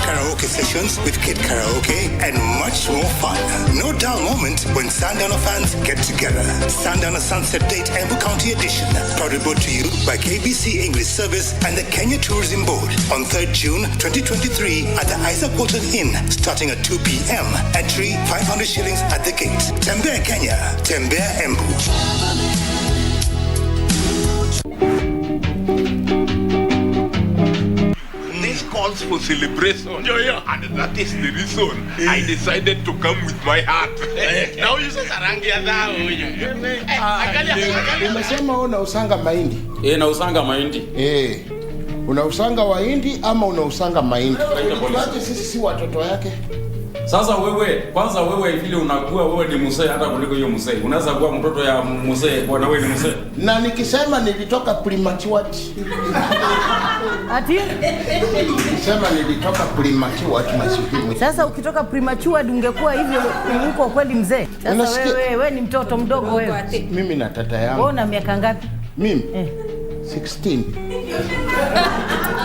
karaoke sessions with Kid Karaoke, and much more fun. No dull moment when Sundowner fans get together. Sundowner Sunset Date Embu County Edition, proudly brought to you by KBC English Service and the Kenya Tourism Board on 3rd June 2023 at the Isaac Walton Inn, starting at 2 p.m. Entry 500 shillings at the gate. Tembea Kenya, Tembea Embu. this calls for celebration, and that is the reason I decided to come with my heart. Now you say sarangia dao. Umesema unausanga mahindi? Nausanga mahindi. Unausanga wahindi ama unausanga mahindi? Tuache sisi si watoto yake. Sasa kwanza wewe vile unakuwa wewe ni mzee hata kuliko hiyo mzee. Unaweza kuwa mtoto ya mzee bwana wewe ni mzee. Na nikisema nilitoka premature. Ati? Nikisema nilitoka premature masiku. Sasa ukitoka premature ungekuwa hivyo uko kweli mzee. Sasa wewe ni mtoto mdogo wewe. Mimi na tata yangu. Wewe una miaka ngapi? Mimi 16.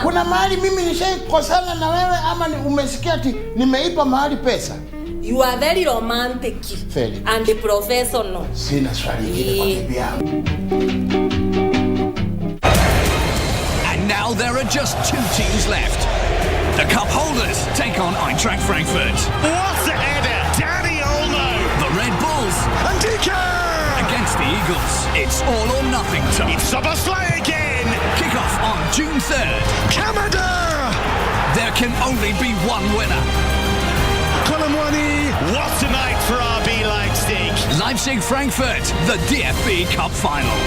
Kuna mahali mimi nishaikosana na wewe ama umesikia ati nimeipa mahali pesa? You are very romantic and professional. Sina swali hili kwa bibi yangu. And now there are just 2 teams left. The cup holders take on Eintracht Frankfurt. What a header! Danny Olmo! The Red Bulls. And DK! Against the Eagles. It's all or nothing time. It's Soboslai again! Kick-off on June 3rd. Kamada! There can only be one winner. Colomwani! What a night for RB Leipzig! Leipzig-Frankfurt, the DFB Cup final.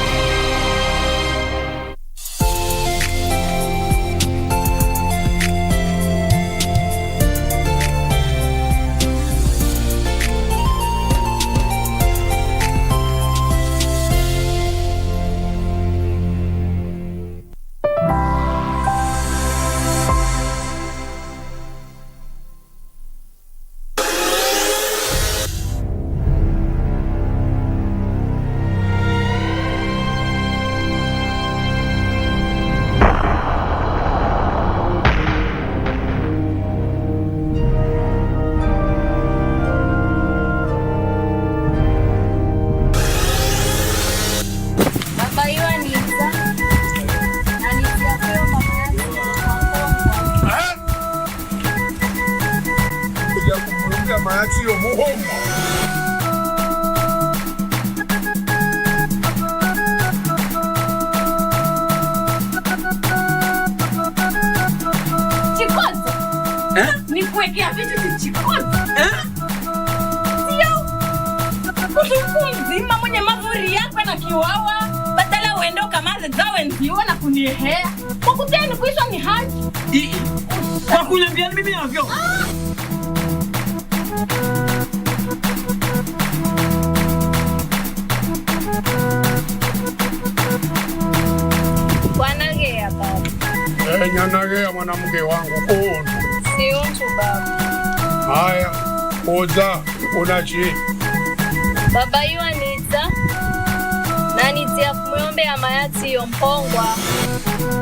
Nikuwekea vitu vichikozi. Sio? Mtu mzima mwenye mavuri yako na kiwawa, badala uende kamaze zawe nziwa na kunihea. Kwa kuteni kuisha ni haji. Kwa kuniambia mimi navyo. Wanagea baba. Nyanagea mwanamke wangu kono. Sio mtu baba. Haya, oza, unachi. Baba Yuanita, Cynthia kumyombe amayati yompongwa.